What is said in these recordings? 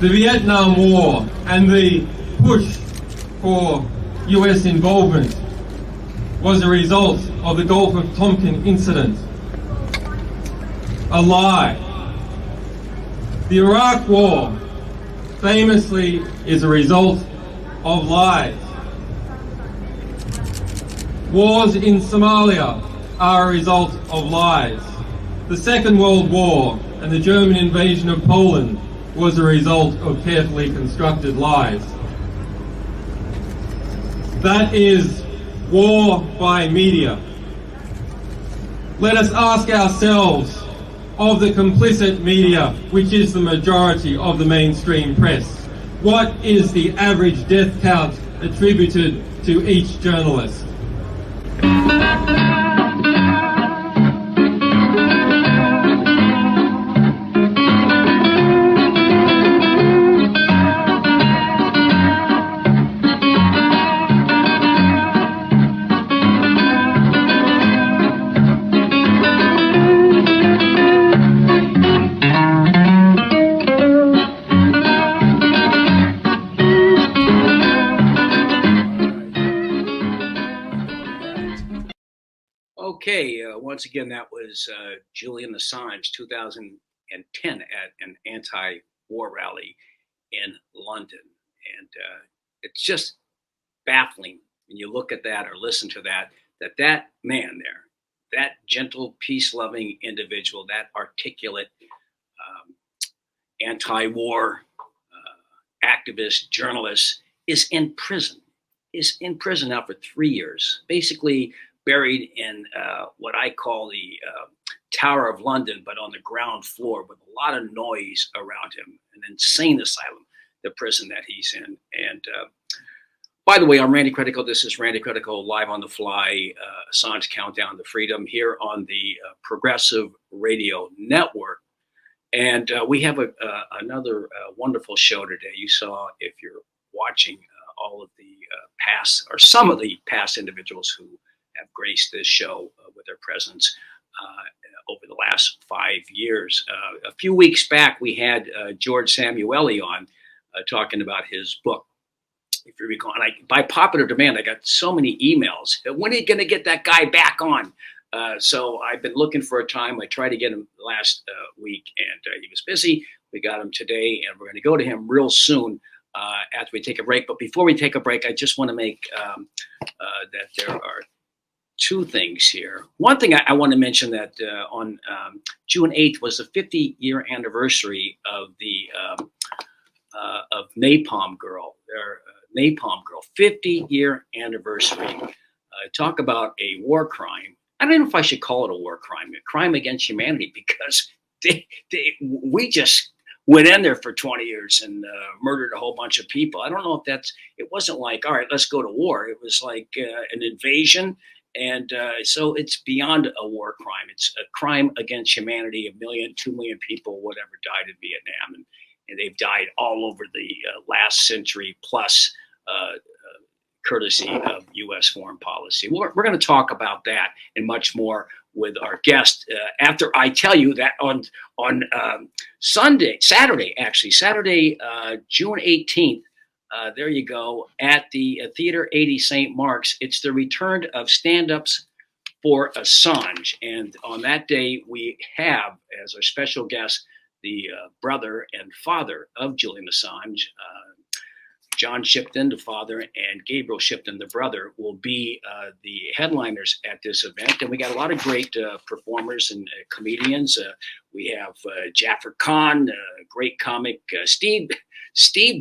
The Vietnam War and the push for US involvement was a result of the Gulf of Tonkin incident. A lie. The Iraq War famously is a result of lies. Wars in Somalia are a result of lies. The Second World War and the German invasion of Poland was a result of carefully constructed lies. That is war by media. Let us ask ourselves, of the complicit media, which is the majority of the mainstream press, what is the average death count attributed to each journalist? Okay, once again, that was Julian Assange, 2010, at an anti-war rally in London. And it's just baffling when you look at that or listen to that man there, that gentle, peace-loving individual, that articulate anti-war activist, journalist, is in prison now for 3 years, basically buried in what I call the Tower of London, but on the ground floor with a lot of noise around him, an insane asylum, the prison that he's in. And by the way, I'm Randy Critical. This is Randy Critical, live on the fly, Assange Countdown to Freedom here on the Progressive Radio Network. And we have another wonderful show today. You saw, if you're watching, all of the past, or some of the past individuals who have graced this show with their presence over the last 5 years. A few weeks back, we had George Szamuely on talking about his book. If you recall, and by popular demand, I got so many emails. When are you going to get that guy back on? So I've been looking for a time. I tried to get him last week, and he was busy. We got him today, and we're going to go to him real soon after we take a break. But before we take a break, I just want to make that there are two things here. One thing I want to mention, that on June 8th was the 50-year anniversary of the of Napalm Girl. Napalm Girl, 50-year anniversary. Talk about a war crime. I don't know if I should call it a war crime, a crime against humanity, because we just went in there for 20 years and murdered a whole bunch of people. I don't know if it wasn't like, all right, let's go to war. It was like an invasion. And so it's beyond a war crime. It's a crime against humanity. 1 million, 2 million people, whatever, died in Vietnam. And they've died all over the last century plus, courtesy of U.S. foreign policy. We're going to talk about that and much more with our guest after I tell you that on Saturday, June 18th, there you go, at the Theater 80 St. Mark's, it's the return of stand-ups for Assange. And on that day, we have as our special guest the brother and father of Julian Assange, John Shipton, the father, and Gabriel Shipton, the brother, will be the headliners at this event. And we got a lot of great performers and comedians. We have Jaffer Khan, great comic. Steve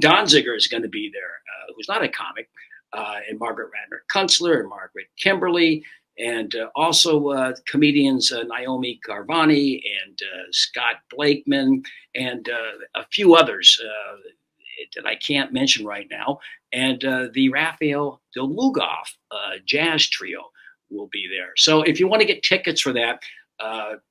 Donziger is going to be there, who's not a comic, and Margaret Radner Kunstler and Margaret Kimberly. And also comedians Naomi Carvani and Scott Blakeman and a few others that I can't mention right now. And the Raphael Delugoff jazz trio will be there. So if you want to get tickets for that,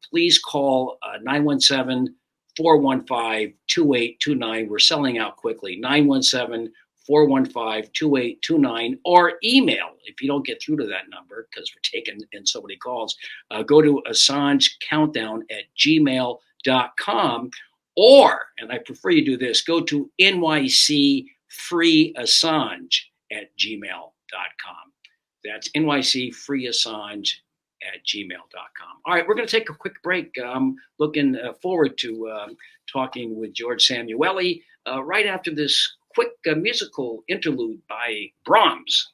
please call 917-415-2829. We're selling out quickly. 917-415-2829, or email if you don't get through to that number, because we're taking in so many calls. Go to AssangeCountdown@gmail.com, Or, and I prefer you do this, go to nycfreeassange@gmail.com. That's nycfreeassange@gmail.com. All right, we're going to take a quick break. I'm looking forward to talking with George Szamuely right after this quick musical interlude by Brahms.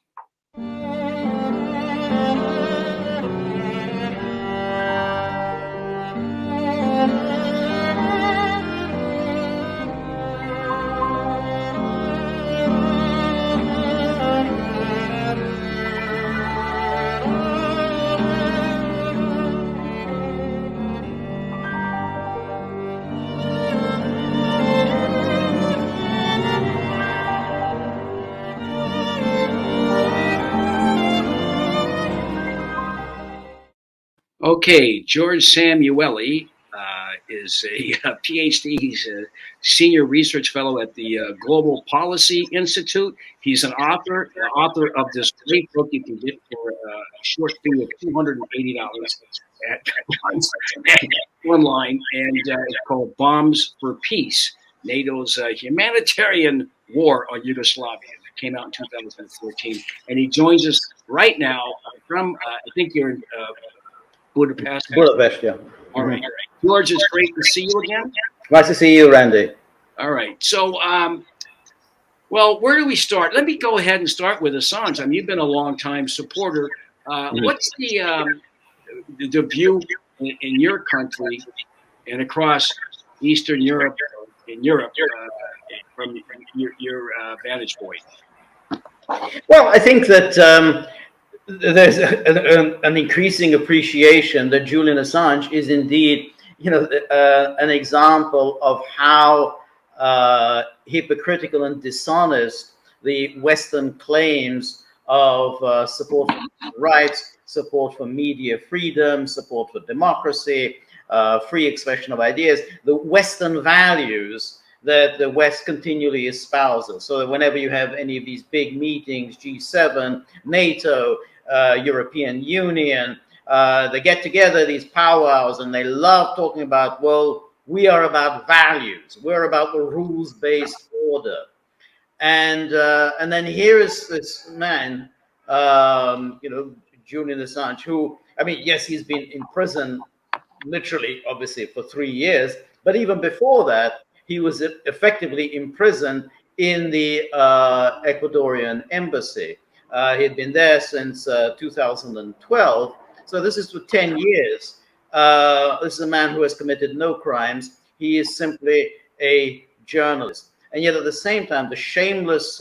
Okay, George Szamuely is a PhD. He's a senior research fellow at the Global Policy Institute. He's an author of this great book you can get for a short fee of $280 online, and it's called Bombs for Peace, NATO's humanitarian war on Yugoslavia. It came out in 2014, and he joins us right now from, I think you're in Budapest. Budapest, yeah. All right. George, it's great to see you again. Nice to see you, Randy. All right. So, well, where do we start? Let me go ahead and start with Assange. I mean, you've been a long-time supporter. What's the view in your country and across Eastern Europe, from your vantage point? Well, I think that there's an increasing appreciation that Julian Assange is indeed, an example of how hypocritical and dishonest the Western claims of support for rights, support for media freedom, support for democracy, free expression of ideas, the Western values that the West continually espouses. So that whenever you have any of these big meetings, G7, NATO, European Union, they get together, these powwows, and they love talking about, well, we are about values. We're about the rules-based order. And then here is this man, Julian Assange, who, I mean, yes, he's been in prison literally, obviously, for 3 years. But even before that, he was effectively imprisoned in the Ecuadorian embassy. He had been there since 2012. So this is for 10 years. This is a man who has committed no crimes. He is simply a journalist. And yet at the same time, the shameless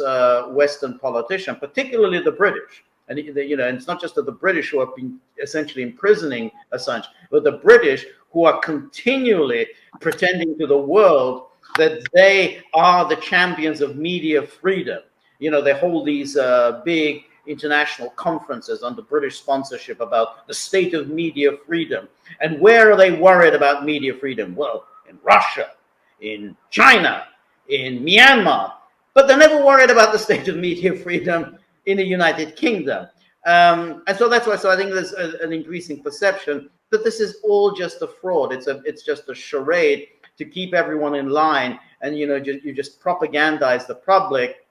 Western politician, particularly the British, and and it's not just that the British who have been essentially imprisoning Assange, but the British who are continually pretending to the world that they are the champions of media freedom. They hold these big international conferences under British sponsorship about the state of media freedom. And where are they worried about media freedom? Well, in Russia, in China, in Myanmar, but they're never worried about the state of media freedom in the United Kingdom. And so that's why. So I think there's an increasing perception that this is all just a fraud. It's just a charade to keep everyone in line, and you just propagandize the public,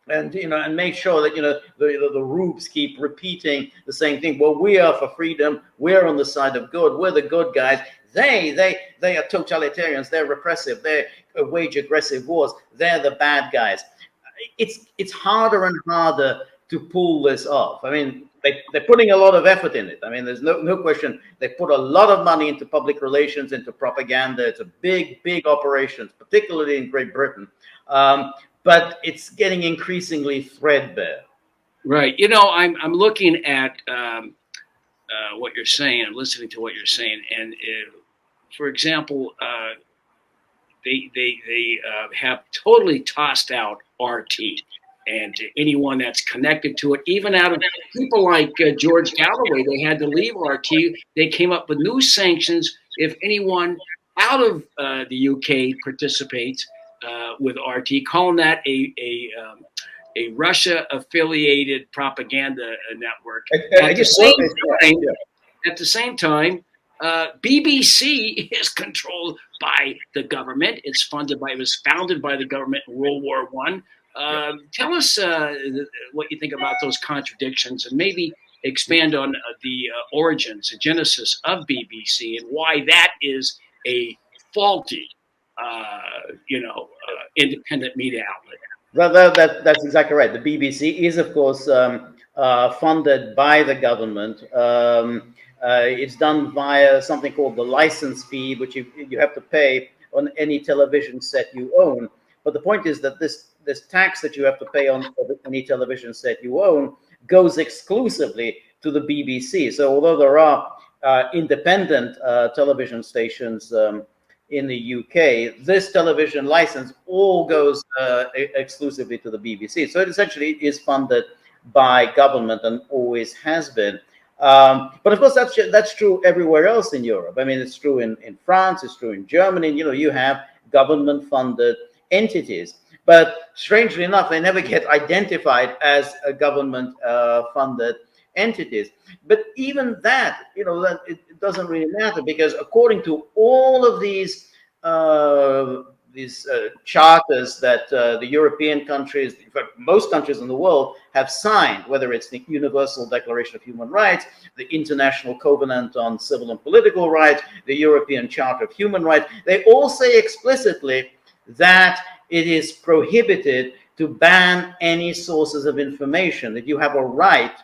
and and make sure that the rubes keep repeating the same thing. Well, we are for freedom. We're on the side of good. We're the good guys. They are totalitarians. They're repressive. They wage aggressive wars. They're the bad guys. It's harder and harder to pull this off. I mean, they're putting a lot of effort in it. I mean, there's no question. They put a lot of money into public relations, into propaganda. It's a big operation, particularly in Great Britain. But it's getting increasingly threadbare. Right. I'm looking at what you're saying. I'm listening to what you're saying, and for example, they have totally tossed out RT. And anyone that's connected to it, even out of people like George Galloway, they had to leave RT. They came up with new sanctions if anyone out of the UK participates with RT, calling that a Russia-affiliated propaganda network. At the same time, BBC is controlled by the government. It was founded by the government in World War One. Tell us what you think about those contradictions, and maybe expand on the origins, the genesis of BBC, and why that is a faulty, independent media outlet. Well, that's exactly right. The BBC is, of course, funded by the government. It's done via something called the license fee, which you have to pay on any television set you own. But the point is that this tax that you have to pay on any television set you own goes exclusively to the BBC. So although there are independent television stations in the UK, this television license all goes exclusively to the BBC. So it essentially is funded by government and always has been. But of course, that's true everywhere else in Europe. I mean, it's true in France, it's true in Germany. You have government-funded entities. But strangely enough, they never get identified as a government-funded entities. But even that, that it doesn't really matter, because according to all of these charters that the European countries, in fact, most countries in the world have signed, whether it's the Universal Declaration of Human Rights, the International Covenant on Civil and Political Rights, the European Charter of Human Rights, they all say explicitly that it is prohibited to ban any sources of information, that you have a right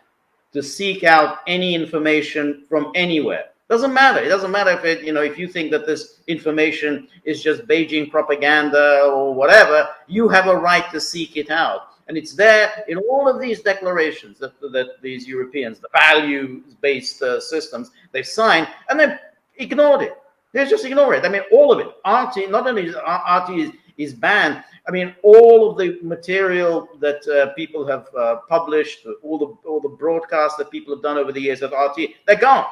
to seek out any information from anywhere. Doesn't matter. It doesn't matter if you think that this information is just Beijing propaganda or whatever. You have a right to seek it out, and it's there in all of these declarations that these Europeans, the values-based systems, they've signed, and they've ignored it. They just ignore it. I mean, all of it. RT, not only is RT is banned. I mean, all of the material that people have published, all the broadcasts that people have done over the years of RT, they're gone.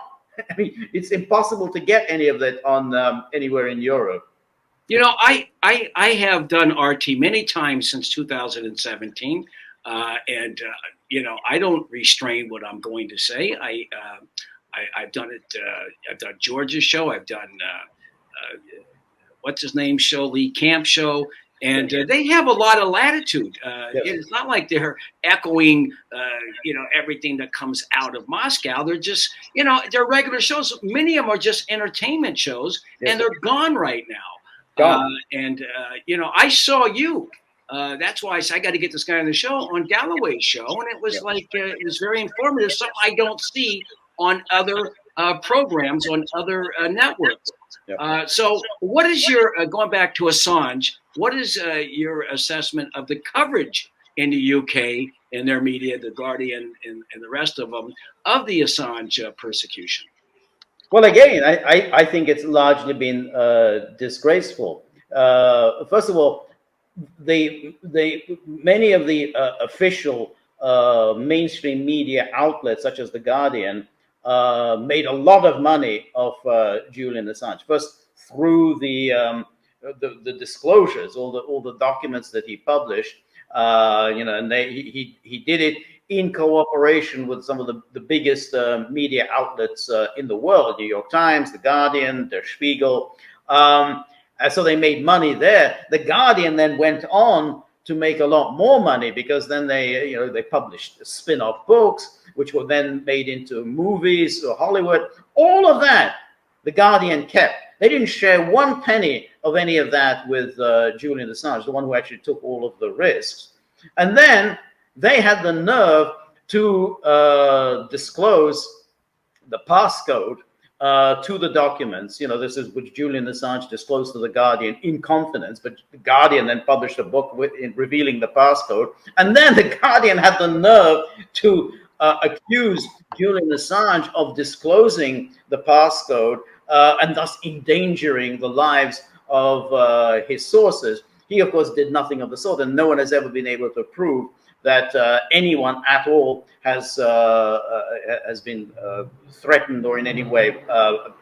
I mean, it's impossible to get any of that on anywhere in Europe. I have done RT many times since 2017, and I don't restrain what I'm going to say. I've done it. I've done George's show. I've done what's his name show, Lee Camp show. And they have a lot of latitude. It's not like they're echoing, everything that comes out of Moscow. They're just, they're regular shows. Many of them are just entertainment shows, and they're gone right now. I saw you. That's why I said I got to get this guy on the show, on Galloway's show, and it was it was very informative. Something I don't see on other programs on other networks. So what is your, going back to Assange, what is your assessment of the coverage in the UK and their media, The Guardian and the rest of them, of the Assange persecution? Well, again, I think it's largely been disgraceful. First of all, many of the official mainstream media outlets, such as The Guardian, made a lot of money off Julian Assange. First, through the disclosures, all the documents that he published, and he did it in cooperation with some of the biggest media outlets in the world: New York Times, The Guardian, Der Spiegel. So they made money there. The Guardian then went on to make a lot more money, because then they published spin-off books, which were then made into movies or Hollywood. All of that, The Guardian kept. They didn't share one penny of any of that with Julian Assange, the one who actually took all of the risks. And then they had the nerve to disclose the passcode to the documents. This is which Julian Assange disclosed to The Guardian in confidence, but The Guardian then published a book revealing the passcode. And then The Guardian had the nerve to accuse Julian Assange of disclosing the passcode and thus endangering the lives of his sources. He, of course, did nothing of the sort, and no one has ever been able to prove that anyone at all has been threatened or in any way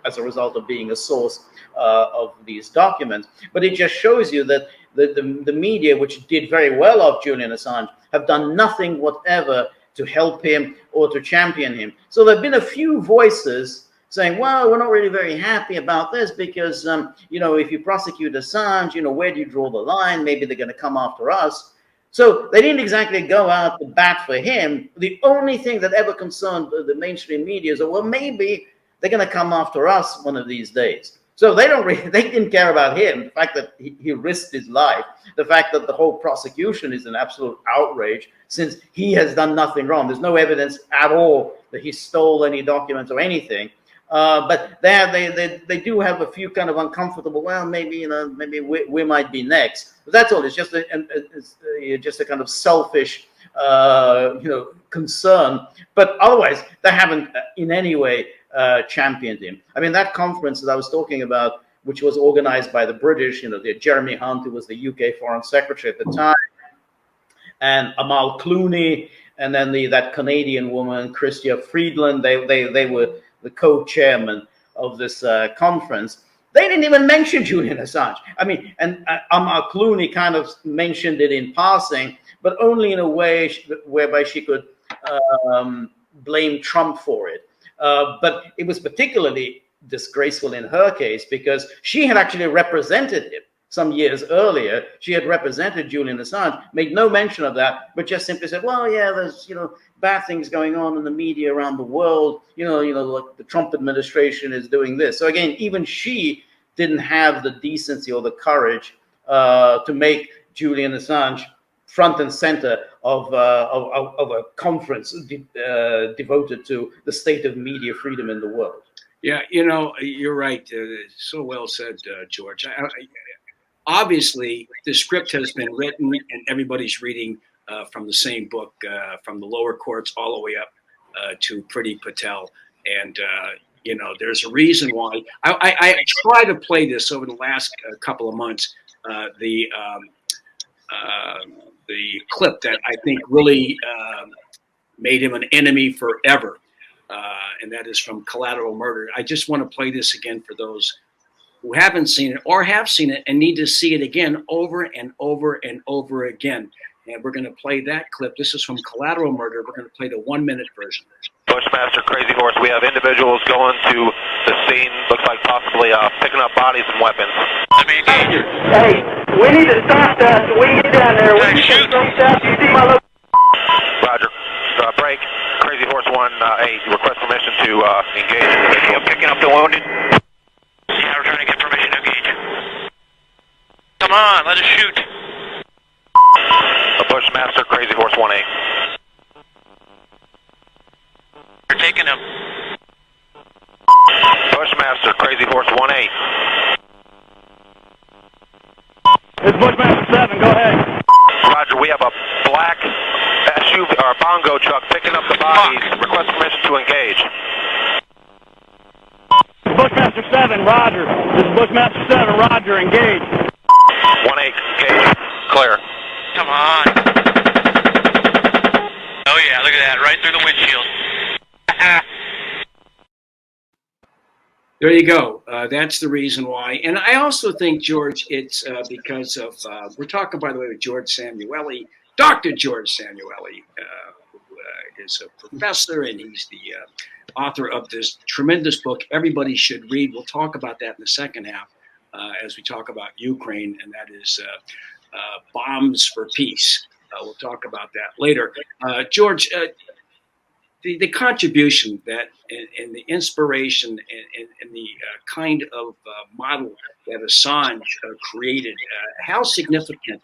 as a result of being a source of these documents. But it just shows you that the media, which did very well of Julian Assange, have done nothing whatever to help him or to champion him. So there have been a few voices saying, well, we're not really very happy about this because, you know, if you prosecute Assange, you know, where do you draw the line? Maybe they're going to come after us. So they didn't exactly go out to bat for him. The only thing that ever concerned the mainstream media is, well, maybe they're going to come after us one of these days. So they didn't care about him. The fact that he risked his life, the fact that the whole prosecution is an absolute outrage, since he has done nothing wrong. There's no evidence at all that he stole any documents or anything. But they do have a few kind of uncomfortable. Well, maybe, you know, maybe we might be next. But that's all. It's just a kind of selfish, you know, concern. But otherwise, they haven't in any way championed him. I mean, that conference that I was talking about, which was organized by the British, you know, Jeremy Hunt, who was the UK Foreign Secretary at the time, and Amal Clooney, and then that Canadian woman, Chrystia Friedland, they were the co-chairman of this conference. They didn't even mention Julian Assange. I mean, and Amal Clooney kind of mentioned it in passing, but only in a way whereby she could blame Trump for it. But it was particularly disgraceful in her case because she had actually represented him some years earlier. She had represented Julian Assange, made no mention of that, but just simply said, well, yeah, there's, you know, bad things going on in the media around the world. You know, like the Trump administration is doing this. So again, even she didn't have the decency or the courage to make Julian Assange front and center of a conference devoted to the state of media freedom in the world. Yeah, you know, you're right. So well said, George. Obviously, the script has been written and everybody's reading from the same book, from the lower courts all the way up to Priti Patel. And, you know, there's a reason why. I tried to play this over the last couple of months, the clip that I think really made him an enemy forever. And that is from Collateral Murder. I just want to play this again for those who haven't seen it or have seen it and need to see it again over and over and over again. And we're going to play that clip. This is from Collateral Murder. We're going to play the 1-minute version. Bushmaster, Crazy Horse, we have individuals going to the scene, looks like possibly picking up bodies and weapons. Let me engage. Hey, we need to stop that so we can get down there. We need to shoot. You see my location? Roger. Break. Crazy Horse 1A, request permission to engage individual. Picking up the wounded. Yeah, we're trying to get permission to engage. Come on, let us shoot. A Bushmaster, Crazy Horse 1A. We're taking him. Bushmaster, Crazy Horse 1A. It's Bushmaster 7, go ahead. Roger, we have a black SUV or bongo truck picking up the bodies. Request permission to engage. Bushmaster 7, Roger. This is Bushmaster 7, Roger, engage. 1A, engage. Clear. Come on. Oh yeah, look at that, right through the windshield. There you go. That's the reason why. And I also think, George, it's because of, we're talking, by the way, with George Szamuely, Dr. George Szamuely, who is a professor, and he's the author of this tremendous book everybody should read. We'll talk about that in the second half as we talk about Ukraine, and that is Bombs for Peace. We'll talk about that later. George, the contribution that and the inspiration and the kind of model that Assange created, how significant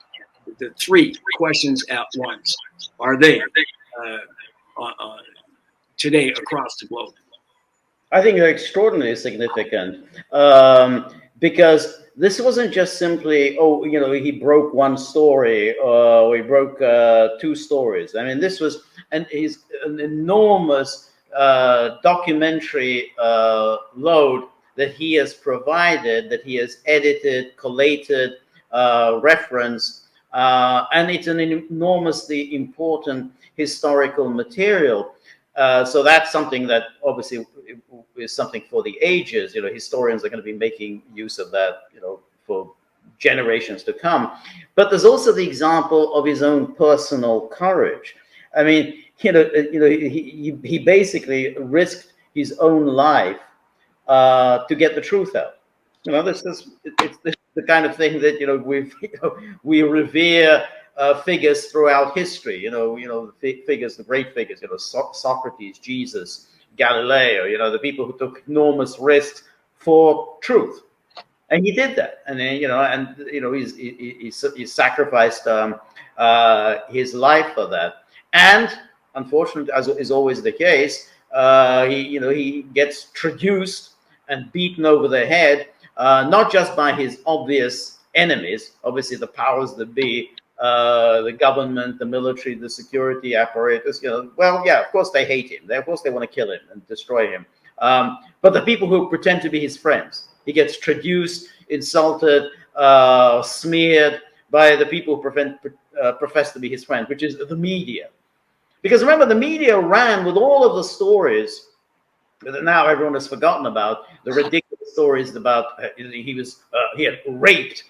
the three questions at once are they today across the globe? I think they're extraordinarily significant because this wasn't just simply, oh, you know, he broke one story or he broke two stories. I mean, this was an enormous documentary load that he has provided, that he has edited, collated, referenced, and it's an enormously important historical material. So that's something that obviously is something for the ages. You know, historians are going to be making use of that, you know, for generations to come. But there's also the example of his own personal courage. I mean, he basically risked his own life to get the truth out. You know, this is the kind of thing that we revere figures throughout history. The figures, the great figures. Socrates, Jesus, Galileo. The people who took enormous risks for truth, and he did that. And then he sacrificed his life for that. And unfortunately, as is always the case, he gets traduced and beaten over the head, not just by his obvious enemies, obviously the powers that be, the government, the military, the security apparatus. Well, yeah, of course they hate him. Of course they want to kill him and destroy him. But the people who pretend to be his friends, he gets traduced, insulted, smeared by the people who profess to be his friends, which is the media. Because remember, the media ran with all of the stories that now everyone has forgotten about, the ridiculous stories about he had raped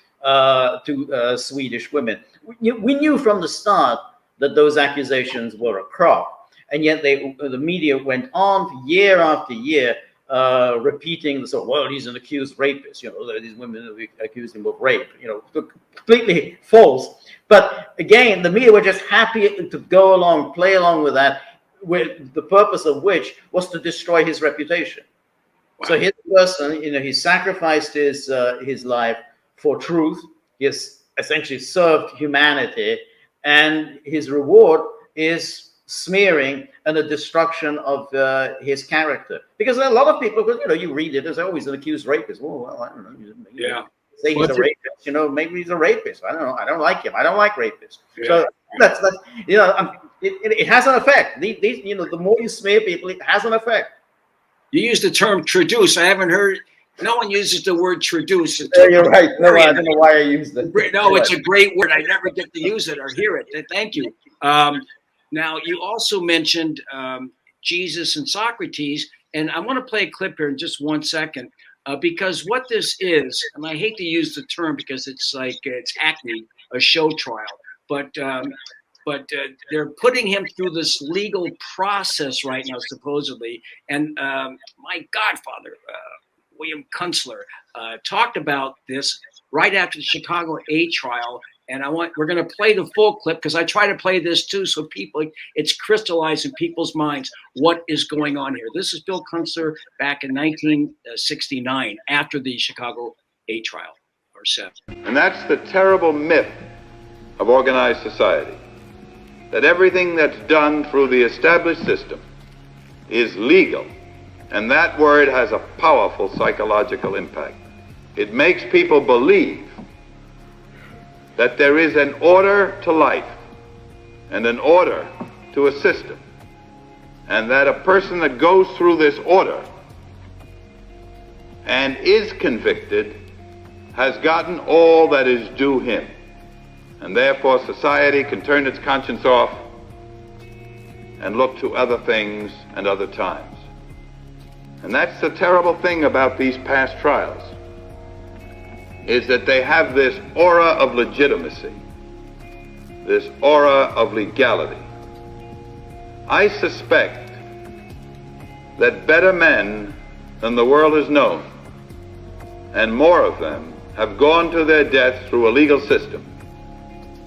two Swedish women. We knew from the start that those accusations were a crop, and yet the media went on year after year repeating well, he's an accused rapist. These women accused him of rape. Completely false. But again, the media were just happy to go along, play along with that, with the purpose of which was to destroy his reputation. Wow. So his person, he sacrificed his life for truth. He has essentially served humanity, and his reward is smearing and the destruction of his character. Because a lot of people, you read it as always an accused rapist. Well, I don't know. Yeah. Say he's a rapist. Maybe he's a rapist. I don't know. I don't like him. I don't like rapists. Yeah. So that's it has an effect. The more you smear people, it has an effect. You use the term traduce. I haven't heard. No one uses the word traduce. You're right. No, I don't know why I used it. No, it's a great word. I never get to use it or hear it. Thank you. Now, you also mentioned Jesus and Socrates, and I want to play a clip here in just 1 second, because what this is, and I hate to use the term because it's hackneyed, a show trial, but they're putting him through this legal process right now, supposedly, and my godfather, William Kunstler, talked about this right after the Chicago 8 trial. And we're going to play the full clip because I try to play this too, so it's crystallized in people's minds what is going on here. This is Bill Kunstler back in 1969 after the Chicago 8 trial or 7. And that's the terrible myth of organized society, that everything that's done through the established system is legal. And that word has a powerful psychological impact. It makes people believe that there is an order to life and an order to a system, and that a person that goes through this order and is convicted has gotten all that is due him, and therefore society can turn its conscience off and look to other things and other times. And that's the terrible thing about these past trials, is that they have this aura of legitimacy, this aura of legality. I suspect that better men than the world has known, and more of them, have gone to their death through a legal system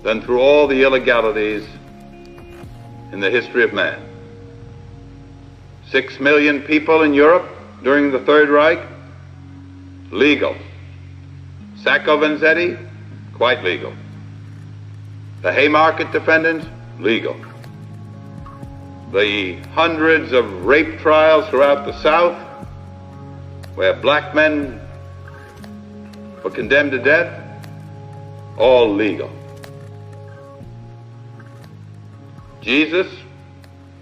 than through all the illegalities in the history of man. 6 million people in Europe during the Third Reich, legal. Sacco Vanzetti, quite legal. The Haymarket defendants, legal. The hundreds of rape trials throughout the South, where black men were condemned to death, all legal. Jesus,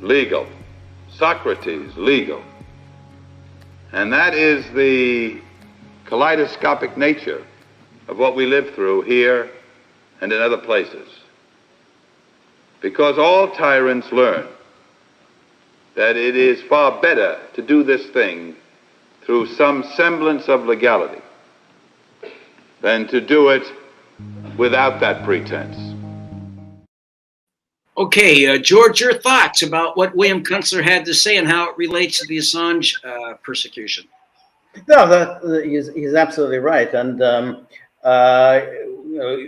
legal. Socrates, legal. And that is the kaleidoscopic nature of what we live through here and in other places. Because all tyrants learn that it is far better to do this thing through some semblance of legality than to do it without that pretense. Okay, George, your thoughts about what William Kunstler had to say and how it relates to the Assange persecution? No, he's absolutely right. And uh, you know,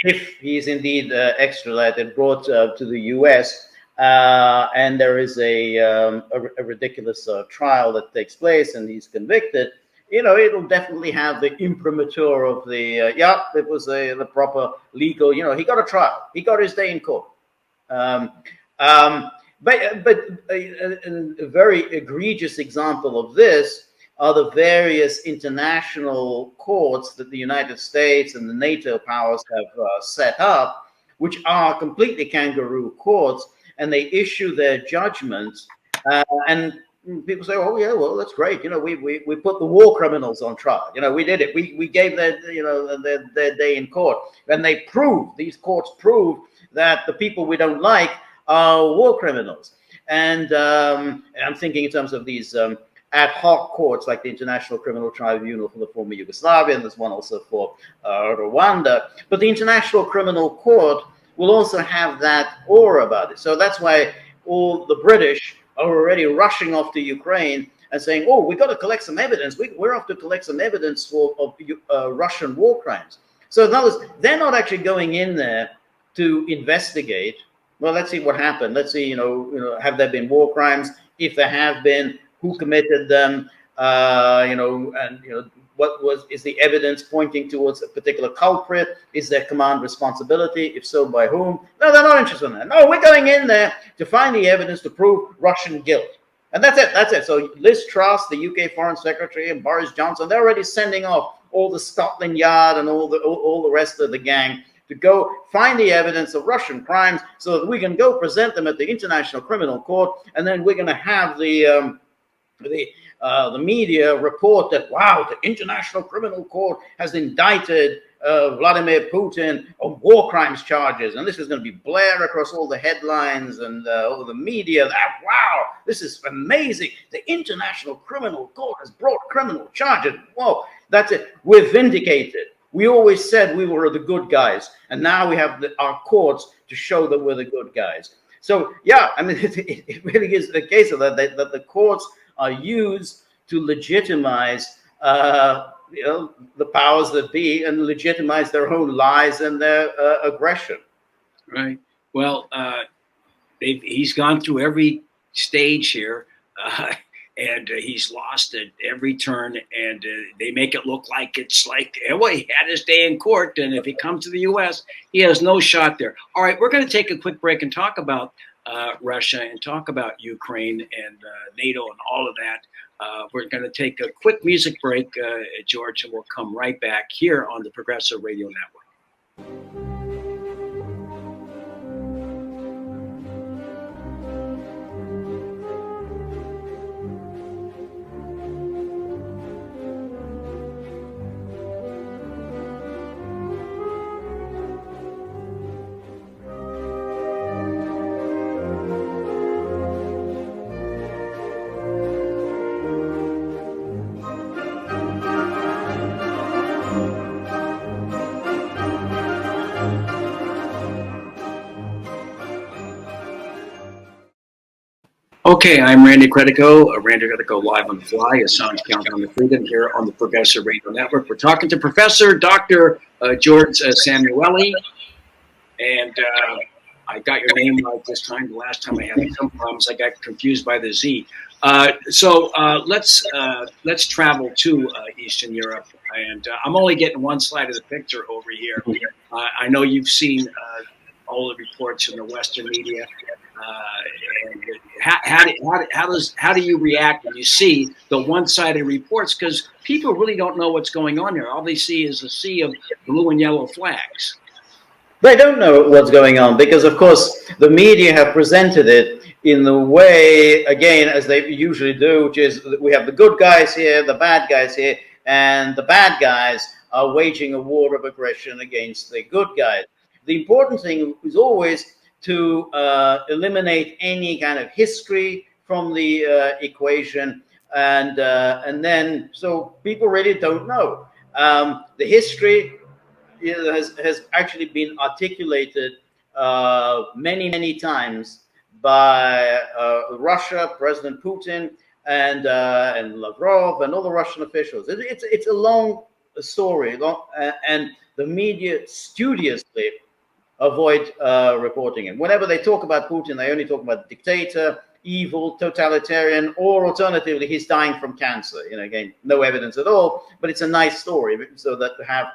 if he's indeed extradited, brought to the U.S., and there is a ridiculous trial that takes place, and he's convicted, it'll definitely have the imprimatur of the yeah, it was the proper legal. He got a trial, he got his day in court. Um, um, but a very egregious example of this are the various international courts that the United States and the NATO powers have set up, which are completely kangaroo courts, and they issue their judgments. And people say, "Oh yeah, well that's great. We put the war criminals on trial. We did it. We gave their day in court, and these courts prove that the people we don't like are war criminals." And I'm thinking in terms of these ad hoc courts like the International Criminal Tribunal for the former Yugoslavia, and there's one also for Rwanda. But the International Criminal Court will also have that aura about it. So that's why all the British are already rushing off to Ukraine and saying, "Oh, we've got to collect some evidence. We're off to collect some evidence of Russian war crimes." So in other words, they're not actually going in there to investigate. Well, let's see what happened. Let's see, have there been war crimes? If there have been, who committed them? Is the evidence pointing towards a particular culprit? Is there command responsibility? If so, by whom? No, they're not interested in that. No, we're going in there to find the evidence to prove Russian guilt. And that's it. That's it. So Liz Truss, the UK Foreign Secretary, and Boris Johnson, they're already sending off all the Scotland Yard and all the rest of the gang to go find the evidence of Russian crimes so that we can go present them at the International Criminal Court, and then we're going to have the media report that, wow, the International Criminal Court has indicted Vladimir Putin on war crimes charges, and this is going to be blared across all the headlines and all the media. Wow, this is amazing. The International Criminal Court has brought criminal charges. Whoa, that's it. We're vindicated. We always said we were the good guys, and now we have our courts to show that we're the good guys. So, yeah, I mean, it really is the case of that the courts are used to legitimize, the powers that be, and legitimize their own lies and their aggression. Right. Well, he's gone through every stage here. And he's lost at every turn, and they make it look like it's like, well, he had his day in court, and if he comes to the U.S., he has no shot there. All right, we're going to take a quick break and talk about Russia and talk about Ukraine and NATO and all of that. We're going to take a quick music break, George, and we'll come right back here on the Progressive Radio Network. Okay, I'm Randy Credico, Randy Credico live on the fly, Assange Countdown to Freedom here on the Progressive Radio Network. We're talking to Professor Dr. George Szamuely, and I got your name right this time. The last time I had some problems, I got confused by the Z. So let's travel to Eastern Europe, and I'm only getting one slide of the picture over here. I know you've seen all the reports in the Western media. And how do you react when you see the one-sided reports? Because people really don't know what's going on here. All they see is a sea of blue and yellow flags. They don't know what's going on because, of course, the media have presented it in the way, again, as they usually do, which is we have the good guys here, the bad guys here, and the bad guys are waging a war of aggression against the good guys. The important thing is always to eliminate any kind of history from the equation, and then so people really don't know. The history has actually been articulated many times by Russia, President Putin, and Lavrov and all the Russian officials. It's a long story, and the media studiously avoid reporting it. Whenever they talk about Putin, they only talk about dictator, evil, totalitarian, or alternatively, he's dying from cancer. Again, no evidence at all, but it's a nice story, so that to have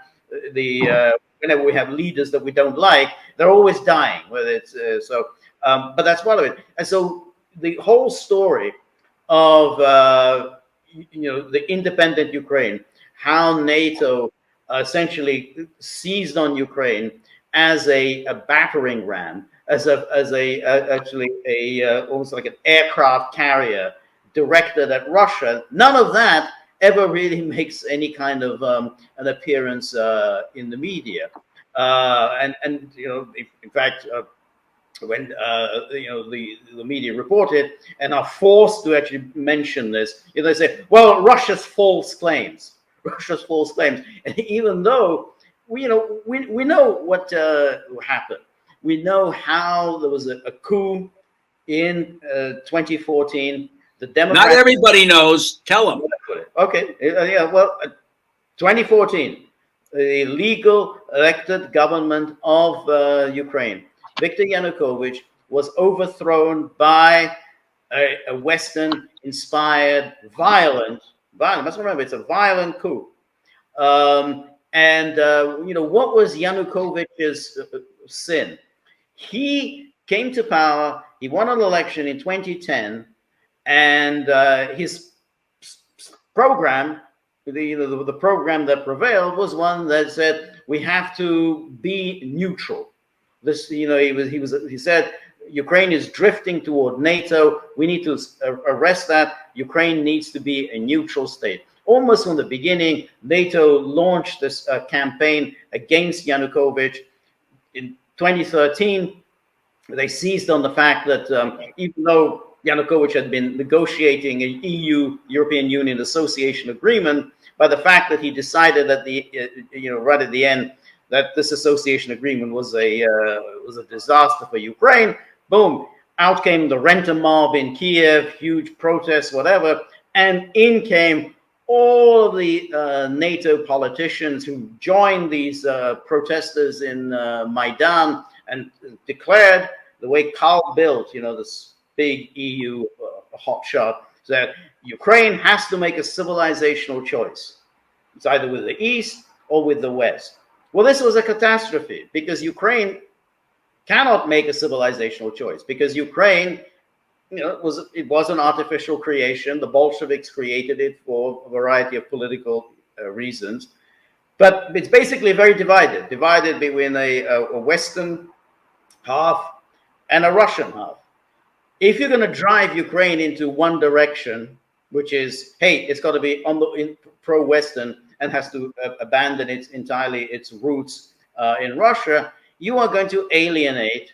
whenever we have leaders that we don't like, they're always dying. Whether it's but that's part of it. And so the whole story of the independent Ukraine, how NATO essentially seized on Ukraine as a battering ram, actually almost like an aircraft carrier directed at Russia. None of that ever really makes any kind of an appearance in the media, and in fact. When the media report it and are forced to actually mention this, they say, "Well, Russia's false claims, and even though we know what happened, we know how there was a coup in 2014. The Democrats. Not everybody knows. Tell them. Okay, yeah. Well, 2014, the legal elected government of Ukraine. Viktor Yanukovych was overthrown by a Western-inspired violent. Let's remember, it's a violent coup. What was Yanukovych's sin? He came to power. He won an election in 2010, and his program, the program that prevailed, was one that said we have to be neutral. He said Ukraine is drifting toward NATO. We need to arrest that. Ukraine needs to be a neutral state. Almost from the beginning, NATO launched this campaign against Yanukovych. In 2013, they seized on the fact that even though Yanukovych had been negotiating an European Union association agreement, by the fact that he decided that right at the end, that this association agreement was a disaster for Ukraine. Boom! Out came the renter mob in Kiev, huge protests, whatever, and in came all of the NATO politicians who joined these protesters in Maidan and declared, the way Carl Bildt, this big EU hotshot, said Ukraine has to make a civilizational choice. It's either with the East or with the West. Well, this was a catastrophe because Ukraine cannot make a civilizational choice because Ukraine, it was an artificial creation. The Bolsheviks created it for a variety of political reasons, but it's basically very divided between a Western half and a Russian half. If you're going to drive Ukraine into one direction, which is, hey, it's got to be pro-Western and has to abandon its roots in Russia, you are going to alienate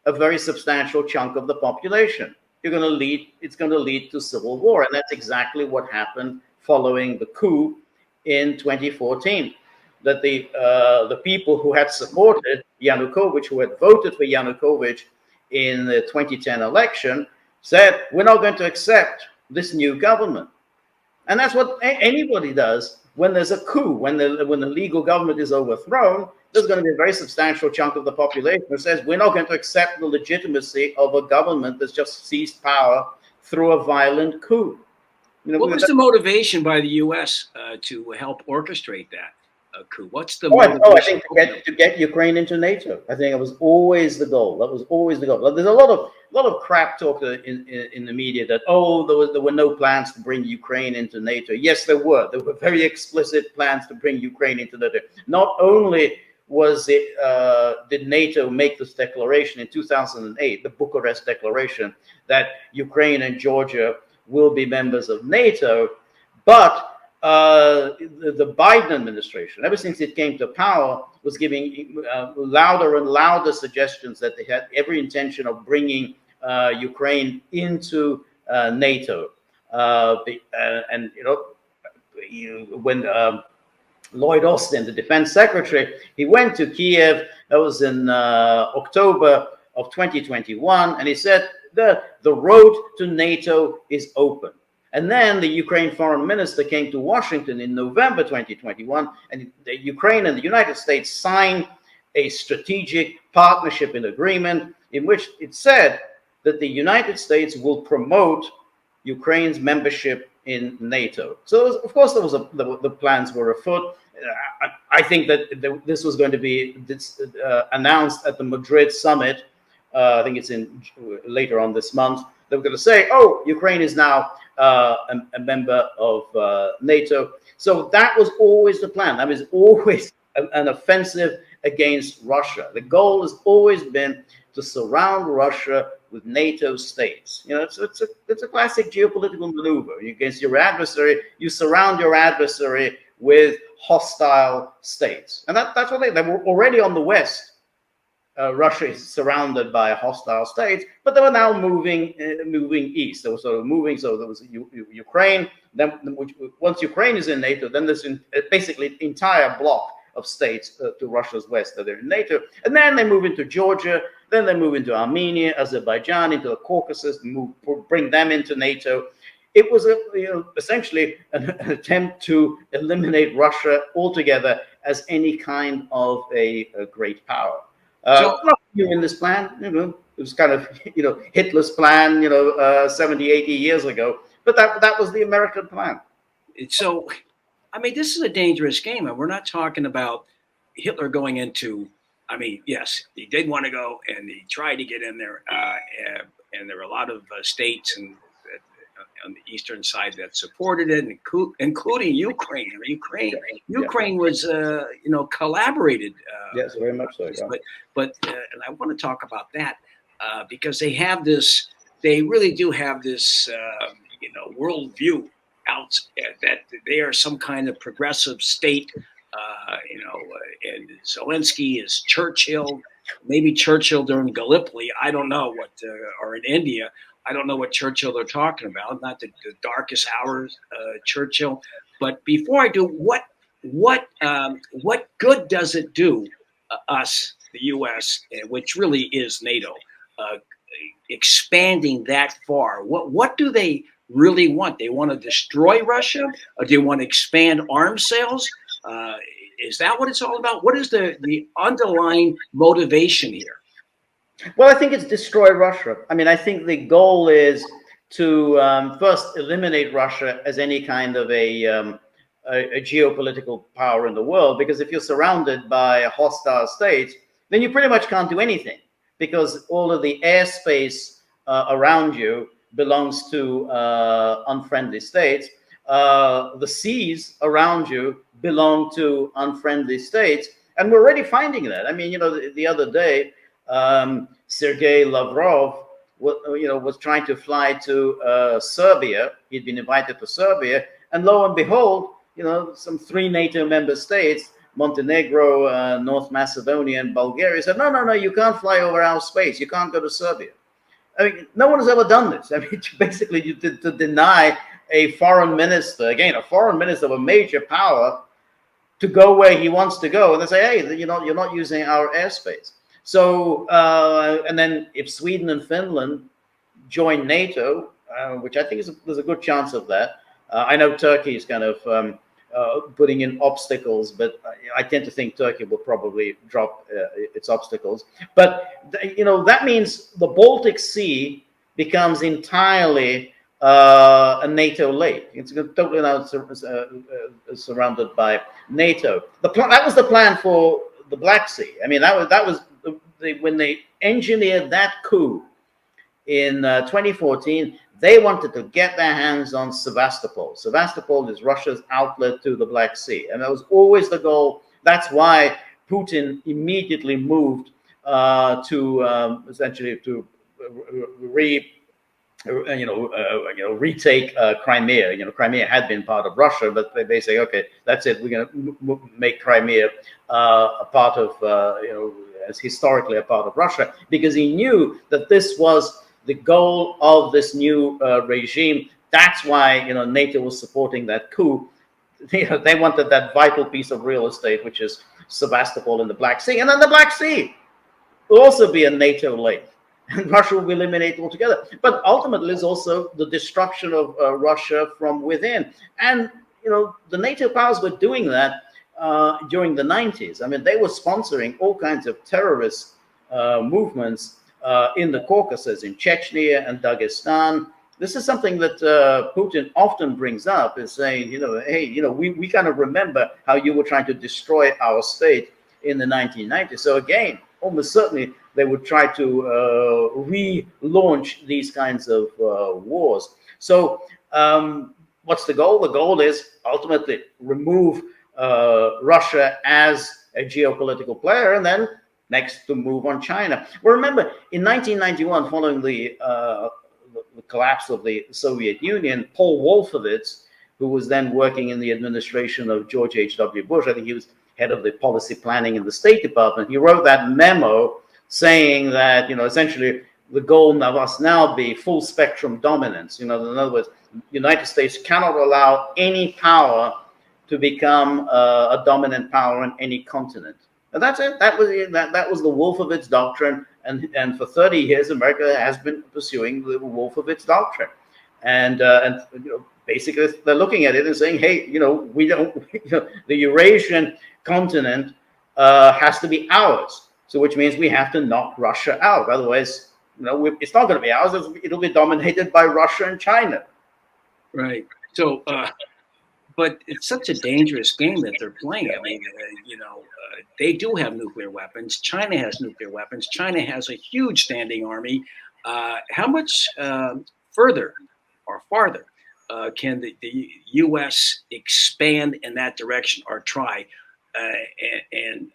a very substantial chunk of the population. It's going to lead to civil war, and that's exactly what happened following the coup in 2014. That the people who had supported Yanukovych, who had voted for Yanukovych in the 2010 election, said, "We're not going to accept this new government." And that's what anybody does when there's a coup, when the legal government is overthrown. There's going to be a very substantial chunk of the population that says we're not going to accept the legitimacy of a government that's just seized power through a violent coup. What was the motivation by the U.S. To help orchestrate that coup? What's the motivation? I think to get Ukraine into NATO. I think it was always the goal. That was always the goal. There's a lot of crap talk in the media that there were no plans to bring Ukraine into NATO. Yes, there were. There were very explicit plans to bring Ukraine into NATO. Not only did NATO make this declaration in 2008, the Bucharest Declaration, that Ukraine and Georgia will be members of NATO, but the Biden administration, ever since it came to power, was giving louder and louder suggestions that they had every intention of bringing Ukraine into NATO. When Lloyd Austin, the defense secretary, he went to Kiev. That was in October of 2021, and he said the road to NATO is open. And then the Ukraine foreign minister came to Washington in November 2021, and the Ukraine and the United States signed a strategic partnership and agreement in which it said that the United States will promote Ukraine's membership in NATO. So, of course, the plans were afoot. I think that this was going to be announced at the Madrid summit. I think it's in later on this month. They were going to say, "Oh, Ukraine is now a member of NATO." So that was always the plan. That was always an offensive against Russia. The goal has always been to surround Russia with NATO states. You know, it's a classic geopolitical maneuver against your adversary. You surround your adversary with hostile states, and that's what they were already on the west. Russia is surrounded by hostile states, but they were now moving east. They were sort of moving. So there was Ukraine. Then, once Ukraine is in NATO, then there's basically the entire bloc of states to Russia's west that are in NATO, and then they move into Georgia. Then they move into Armenia, Azerbaijan, into the Caucasus, bring them into NATO. It was essentially an attempt to eliminate Russia altogether as any kind of a great power. So, not new in this plan, it was kind of, Hitler's plan, 70, 80 years ago. But that was the American plan. So, I mean, this is a dangerous game. And we're not talking about Hitler going into, I mean, yes, he did want to go and he tried to get in there. And there were a lot of states on the eastern side that supported it, including Ukraine. I mean, Ukraine was, collaborated. Yes, very much so. Yeah. But and I want to talk about that because they have this. They really do have this, worldview out that they are some kind of progressive state. And Zelensky is Churchill, maybe Churchill during Gallipoli. I don't know what, or in India. I don't know what Churchill they're talking about. Not the darkest hours, Churchill. But before I do, what good does it do us, the U.S., which really is NATO, expanding that far? What do they really want? They want to destroy Russia, or do they want to expand arms sales? Is that what it's all about? What is the underlying motivation here? Well, I think it's destroy Russia. I mean, I think the goal is to first eliminate Russia as any kind of a geopolitical power in the world, because if you're surrounded by hostile states, then you pretty much can't do anything, because all of the airspace around you belongs to unfriendly states. The seas around you belong to unfriendly states, and we're already finding that. I mean, the other day, Sergei Lavrov, was trying to fly to Serbia. He'd been invited to Serbia, and lo and behold, some 3 NATO member states, Montenegro, North Macedonia, and Bulgaria, said, no, you can't fly over our space. You can't go to Serbia. I mean, no one has ever done this. I mean, basically, to deny a foreign minister, again, a foreign minister of a major power, to go where he wants to go, and they say, hey, you're not using our airspace. So, and then if Sweden and Finland join NATO, which I think there's a good chance of that. I know Turkey is kind of putting in obstacles, but I tend to think Turkey will probably drop its obstacles. But that means the Baltic Sea becomes entirely a NATO lake. It's totally now surrounded by NATO. That was the plan for the Black Sea. I mean, that was when they engineered that coup in 2014. They wanted to get their hands on Sevastopol. Sevastopol is Russia's outlet to the Black Sea, and that was always the goal. That's why Putin immediately moved to essentially to retake Crimea. Crimea had been part of Russia, but they say, okay, that's it. We're going to make Crimea a part of, as historically a part of Russia, because he knew that this was the goal of this new regime. That's why NATO was supporting that coup. They wanted that vital piece of real estate, which is Sevastopol in the Black Sea, and then the Black Sea will also be a NATO lake. and Russia will be eliminated altogether. But ultimately, it's also the destruction of Russia from within. And the NATO powers were doing that during the 90s. I mean, they were sponsoring all kinds of terrorist movements in the Caucasus, in Chechnya and Dagestan. This is something that Putin often brings up, is saying, hey, we kind of remember how you were trying to destroy our state in the 1990s. So again, almost certainly they would try to relaunch these kinds of wars. So what's the goal? The goal is ultimately remove Russia as a geopolitical player, and then next to move on China. Well, remember, in 1991, following the collapse of the Soviet Union, Paul Wolfowitz, who was then working in the administration of George H.W. Bush, I think he was head of the policy planning in the State Department, he wrote that memo saying that, essentially the goal must now be full spectrum dominance. In other words, the United States cannot allow any power to become a dominant power on any continent. And that's it. That was the Wolfowitz doctrine. And for 30 years, America has been pursuing the Wolfowitz doctrine. And basically, they're looking at it and saying, hey, we don't, the Eurasian continent has to be ours. So which means we have to knock Russia out. Otherwise, it's not going to be ours. It'll be dominated by Russia and China. Right. So, but it's such a dangerous game that they're playing. I mean, they do have nuclear weapons. China has nuclear weapons. China has a huge standing army. How much further or farther can the U.S. expand in that direction or try and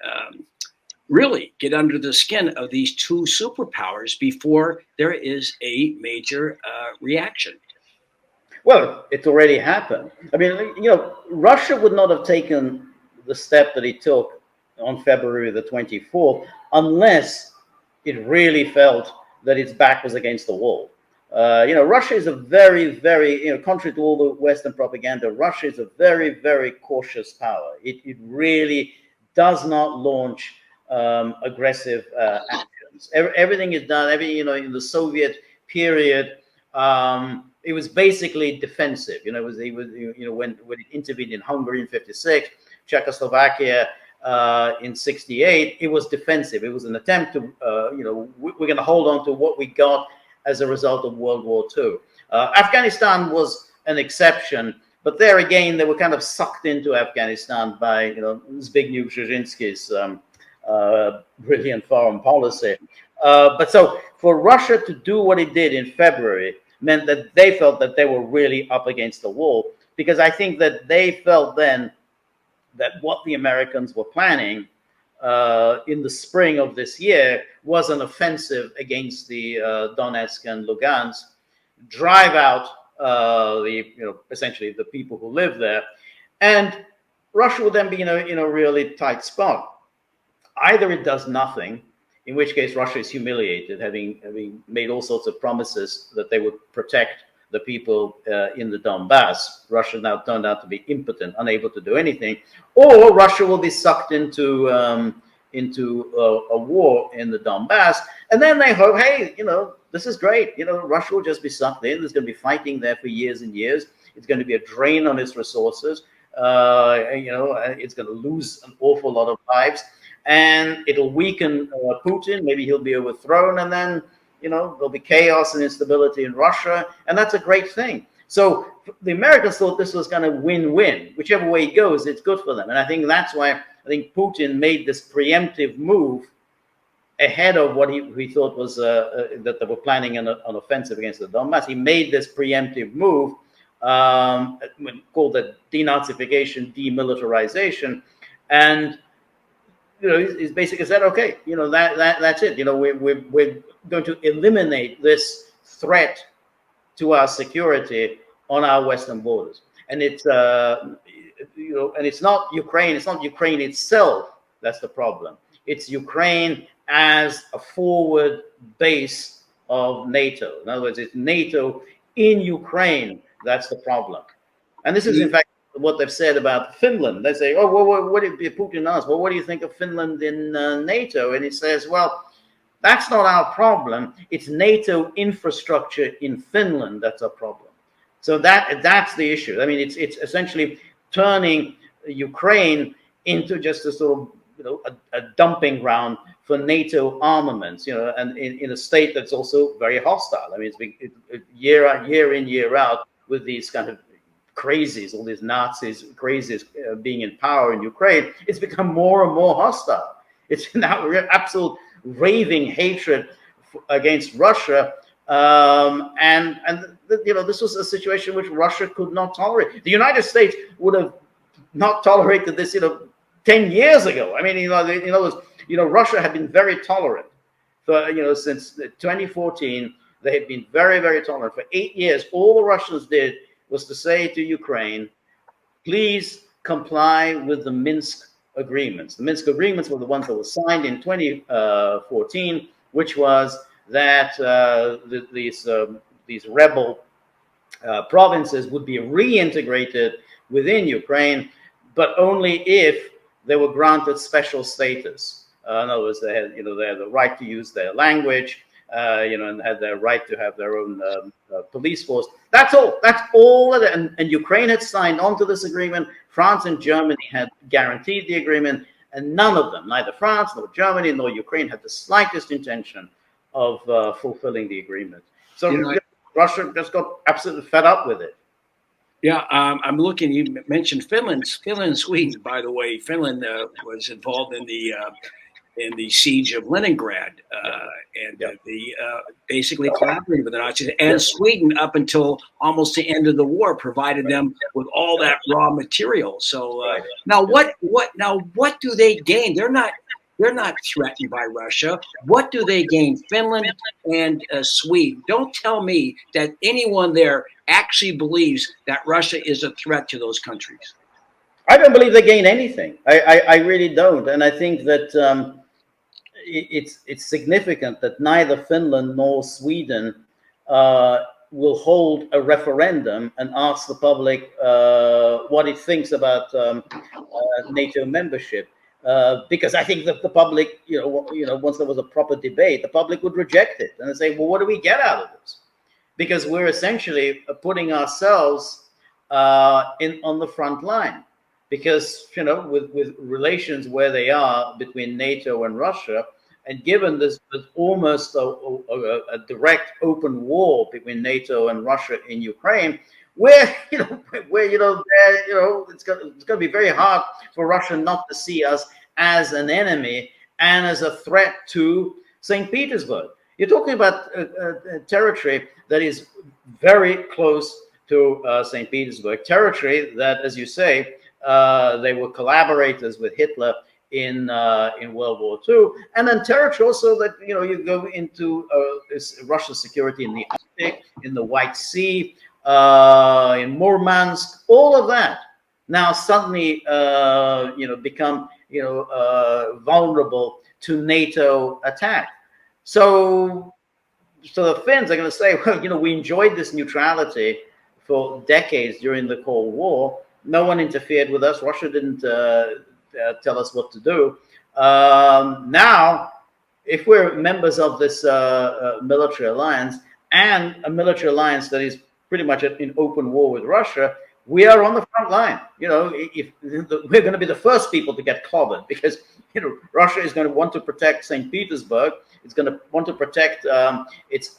really get under the skin of these two superpowers before there is a major reaction? Well, it's already happened. I mean, Russia would not have taken the step that it took on February the 24th unless it really felt that its back was against the wall. Russia is a very, very, contrary to all the Western propaganda, Russia is a very, very cautious power. It really does not launch aggressive actions. Everything is done. In the Soviet period, it was basically defensive. When it intervened in Hungary in '56, Czechoslovakia in '68, it was defensive. It was an attempt to, we're going to hold on to what we got as a result of World War II. Afghanistan was an exception, but there again, they were kind of sucked into Afghanistan by, Zbigniew Brzezinski's brilliant foreign policy. But so for Russia to do what it did in February meant that they felt that they were really up against the wall, because I think that they felt then that what the Americans were planning in the spring of this year was an offensive against the Donetsk and Lugansk, drive out essentially the people who live there, and Russia would then be in a really tight spot. Either it does nothing, in which case Russia is humiliated, having made all sorts of promises that they would protect the people in the Donbass. Russia now turned out to be impotent, unable to do anything, or Russia will be sucked into a war in the Donbass, and then they hope, hey, this is great. Russia will just be sucked in. There's going to be fighting there for years and years. It's going to be a drain on its resources. It's going to lose an awful lot of lives, and it'll weaken Putin. Maybe he'll be overthrown, and then there'll be chaos and instability in Russia, and that's a great thing. So the Americans thought this was kind of win-win. Whichever way it goes, it's good for them, and I think that's why I think Putin made this preemptive move ahead of what he thought was that they were planning an offensive against the Donbass. He made this preemptive move called the denazification, demilitarization, and he's basically said, okay, that's it. We're going to eliminate this threat to our security on our western borders, and it's and it's not Ukraine. It's not Ukraine itself that's the problem. It's Ukraine as a forward base of NATO. In other words, it's NATO in Ukraine that's the problem. And this is, in fact, what they've said about Finland. They say, oh, well, what did Putin ask? Well, what do you think of Finland in NATO? And he says, well, That's not our problem. It's NATO infrastructure in Finland that's a problem. So that's the issue. I mean, it's essentially turning Ukraine into just a sort of, you know, a dumping ground for NATO armaments, you know, and in a state that's also very hostile. I mean, it's been year in, year out with these kind of crazies, all these Nazis, crazies being in power in Ukraine. It's become more and more hostile. It's now absolute raving hatred against Russia. And you know, this was a situation which Russia could not tolerate. The United States would have not tolerated this, you know, 10 years ago. I mean, you know, Russia had been very tolerant for, you know, since 2014. They had been very, very tolerant for 8 years. All the Russians did was to say to Ukraine, please comply with the Minsk agreements. The Minsk agreements were the ones that were signed in 2014, which was that these rebel provinces would be reintegrated within Ukraine, but only if they were granted special status. In other words, they had, you know, they had the right to use their language, you know, and had their right to have their own police force. That's all. That's all. And Ukraine had signed on to this agreement. France and Germany had guaranteed the agreement, and none of them, neither France nor Germany nor Ukraine, had the slightest intention of fulfilling the agreement. So Russia just got absolutely fed up with it. Yeah, I'm looking. You mentioned Finland and Sweden. By the way, Finland was involved in the siege of Leningrad, basically collaborating with the Nazis. And Sweden, up until almost the end of the war, provided them with all that raw material. So now, what do they gain? They're not threatened by Russia. What do they gain? Finland and Sweden. Don't tell me that anyone there actually believes that Russia is a threat to those countries. I don't believe they gain anything. I really don't. And I think that it's significant that neither Finland nor Sweden will hold a referendum and ask the public what it thinks about NATO membership. Because I think that the public, you know, once there was a proper debate, the public would reject it and say, well, what do we get out of this? Because we're essentially putting ourselves on the front line. Because, you know, with relations where they are between NATO and Russia, and given this almost a direct open war between NATO and Russia in Ukraine, where it's going to be very hard for Russia not to see us as an enemy and as a threat to St. Petersburg. You're talking about a territory that is very close to St. Petersburg, territory that, as you say, they were collaborators with Hitler in World War II, and then territory also that, you know, you go into Russian security in the Arctic, in the White Sea, in Murmansk, all of that now suddenly become vulnerable to NATO attack. So the Finns are going to say, well, you know, we enjoyed this neutrality for decades during the Cold War. No one interfered with us. Russia didn't tell us what to do. Now, if we're members of this military alliance, and a military alliance that is pretty much in open war with Russia, we are on the front line. You know, we're going to be the first people to get clobbered, because, you know, Russia is going to want to protect St. Petersburg. It's going to want to protect its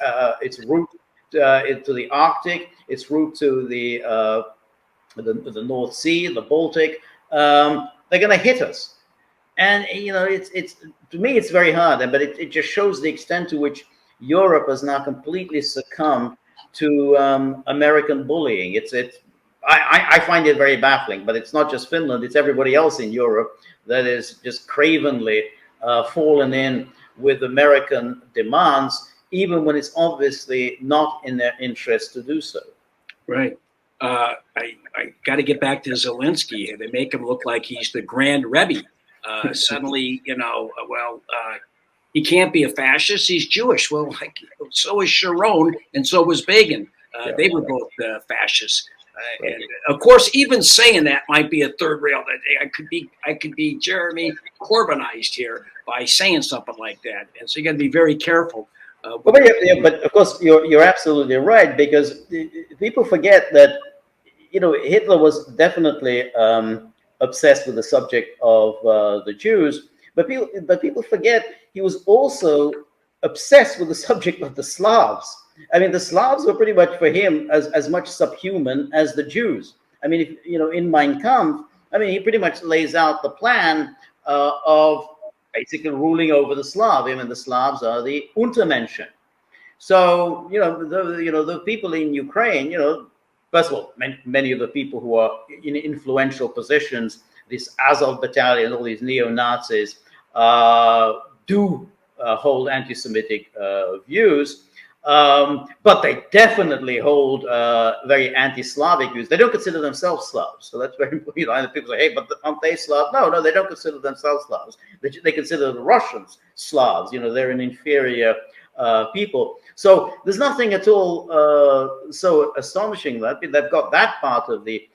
route to the Arctic, its route to the North Sea, the Baltic. They're going to hit us, and, you know, it's to me it's very hard, but it just shows the extent to which Europe has now completely succumbed to American bullying. I find it very baffling, but it's not just Finland; it's everybody else in Europe that is just cravenly fallen in with American demands, even when it's obviously not in their interest to do so. Right. I got to get back to Zelensky. They make him look like he's the Grand Rebbe. Suddenly, you know, he can't be a fascist. He's Jewish. Well, so is Sharon, and so was Begin. They were both fascists. And of course, even saying that might be a third rail. I could be Jeremy Corbynized here. by saying something like that. And so you got to be very careful. But of course, you're absolutely right, because people forget that, you know, Hitler was definitely obsessed with the subject of the Jews, but people forget he was also obsessed with the subject of the Slavs. I mean, the Slavs were pretty much for him as much subhuman as the Jews. I mean, if, you know, in Mein Kampf, I mean, he pretty much lays out the plan of basically ruling over the Slav. I mean, the Slavs are the Untermenschen. So, you know, the people in Ukraine, you know, first of all, many of the people who are in influential positions, this Azov battalion, all these neo-Nazis, do hold anti-Semitic views. But they definitely hold very anti-Slavic views. They don't consider themselves Slavs, so that's very important. You know, and people say, "Hey, but aren't they Slav?" No, they don't consider themselves Slavs. They consider the Russians Slavs. You know, they're an inferior people. So there's nothing at all so astonishing that they've got that part of the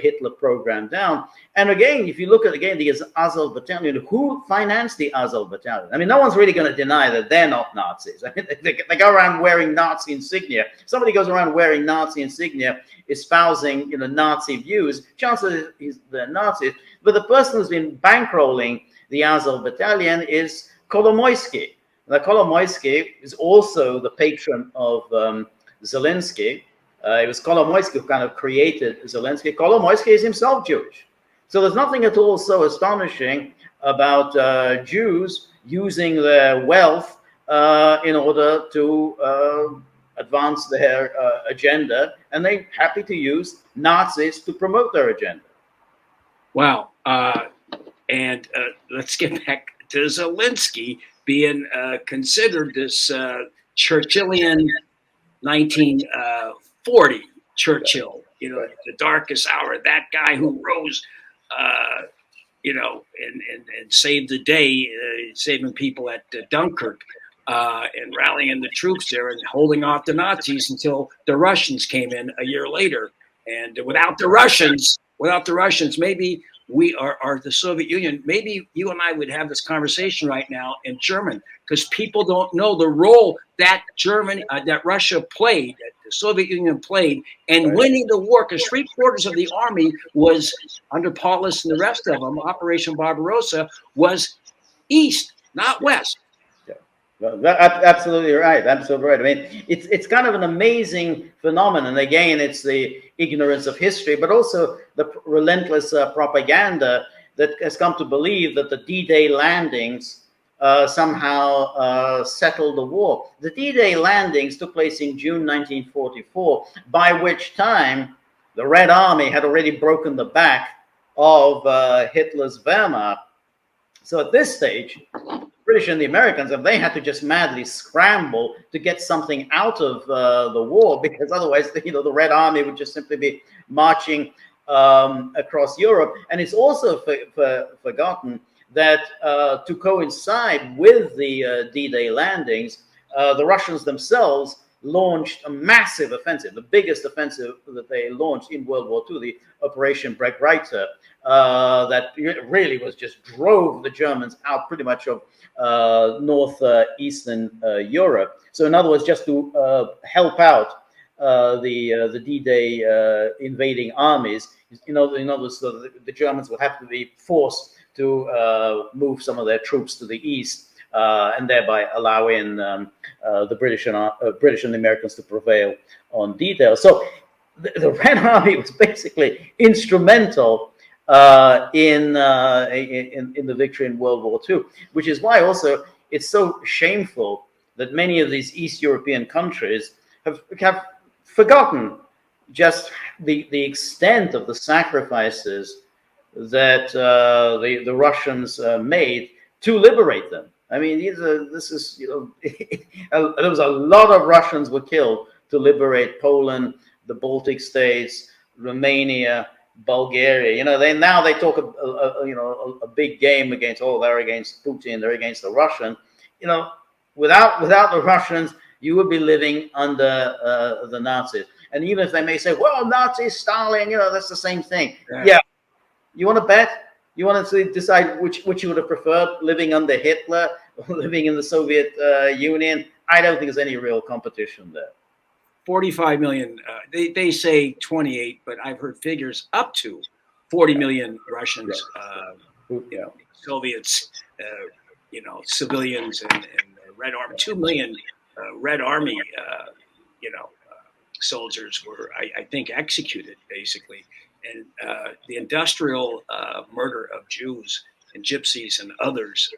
Hitler program down. And again, if you look at the Azov battalion, who financed the Azov battalion? I mean, no one's really going to deny that they're not Nazis. I mean, they go around wearing Nazi insignia. Somebody goes around wearing Nazi insignia, espousing, you know, Nazi views. Chances is they're Nazis. But the person who's been bankrolling the Azov battalion is Kolomoisky. Now, Kolomoisky is also the patron of Zelensky. It was Kolomoisky who kind of created Zelensky. Kolomoisky is himself Jewish. So there's nothing at all so astonishing about Jews using their wealth in order to advance their agenda, and they're happy to use Nazis to promote their agenda. Wow. And let's get back to Zelensky being considered this Churchillian 1940 Churchill, you know, the darkest hour, that guy who rose, you know, and saved the day, saving people at Dunkirk, and rallying the troops there and holding off the Nazis until the Russians came in a year later. And without the Russians, maybe we are the Soviet Union. Maybe you and I would have this conversation right now in German, because people don't know the role that that Russia played, that the Soviet Union played, in winning the war. Because 3/4 of the army was under Paulus and the rest of them. Operation Barbarossa was east, not west. Absolutely right. Absolutely right. I mean, it's kind of an amazing phenomenon. Again, it's the ignorance of history, but also the relentless propaganda that has come to believe that the D-Day landings somehow settled the war. The D-Day landings took place in June 1944, by which time the Red Army had already broken the back of Hitler's Wehrmacht. So at this stage, British and the Americans, they had to just madly scramble to get something out of the war, because otherwise, you know, the Red Army would just simply be marching across Europe. And it's also forgotten that to coincide with the D-Day landings, the Russians themselves launched a massive offensive, the biggest offensive that they launched in World War II, the Operation Breitreiter, that really was just drove the Germans out pretty much of northeastern Europe. So in other words, just to help out the D-Day invading armies, in other words, so the Germans would have to be forced to move some of their troops to the east, and thereby allowing the British and the Americans to prevail on D-Day. So the Red Army was basically instrumental in the victory in World War II, which is why also it's so shameful that many of these East European countries have forgotten just the extent of the sacrifices that the Russians made to liberate them. I mean, there was a lot of Russians were killed to liberate Poland, the Baltic states, Romania, Bulgaria. You know, they talk a big game against, they're against Putin, they're against the Russian. You know, without the Russians, you would be living under the Nazis. And even if they may say, well, Nazis, Stalin, you know, that's the same thing. Yeah. You want to bet You want to decide which you would have preferred, living under Hitler or living in the Soviet Union. I don't think there's any real competition there. 45 million. They say 28, but I've heard figures up to 40 million Russians, Soviets, civilians and Red Army. 2 million Red Army, soldiers were, I think, executed basically, and the industrial murder of Jews and Gypsies and others.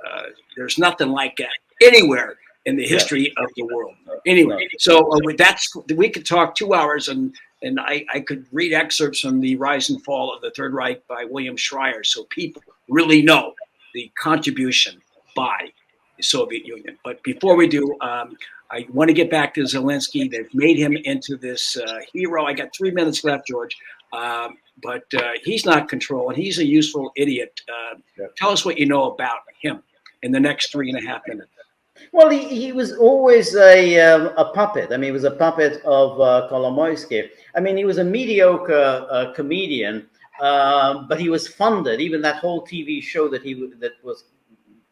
There's nothing like that anywhere in the history of the world. Anyway, so we could talk 2 hours, and I could read excerpts from The Rise and Fall of the Third Reich by William Schreier, so people really know the contribution by the Soviet Union. But before we do, I want to get back to Zelensky. They've made him into this hero. I got 3 minutes left, George. But he's not controlling. He's a useful idiot. Tell us what you know about him in the next 3.5 minutes. Well, he was always a puppet. I mean, he was a puppet of Kolomoisky. I mean, he was a mediocre comedian, but he was funded. Even that whole TV show that was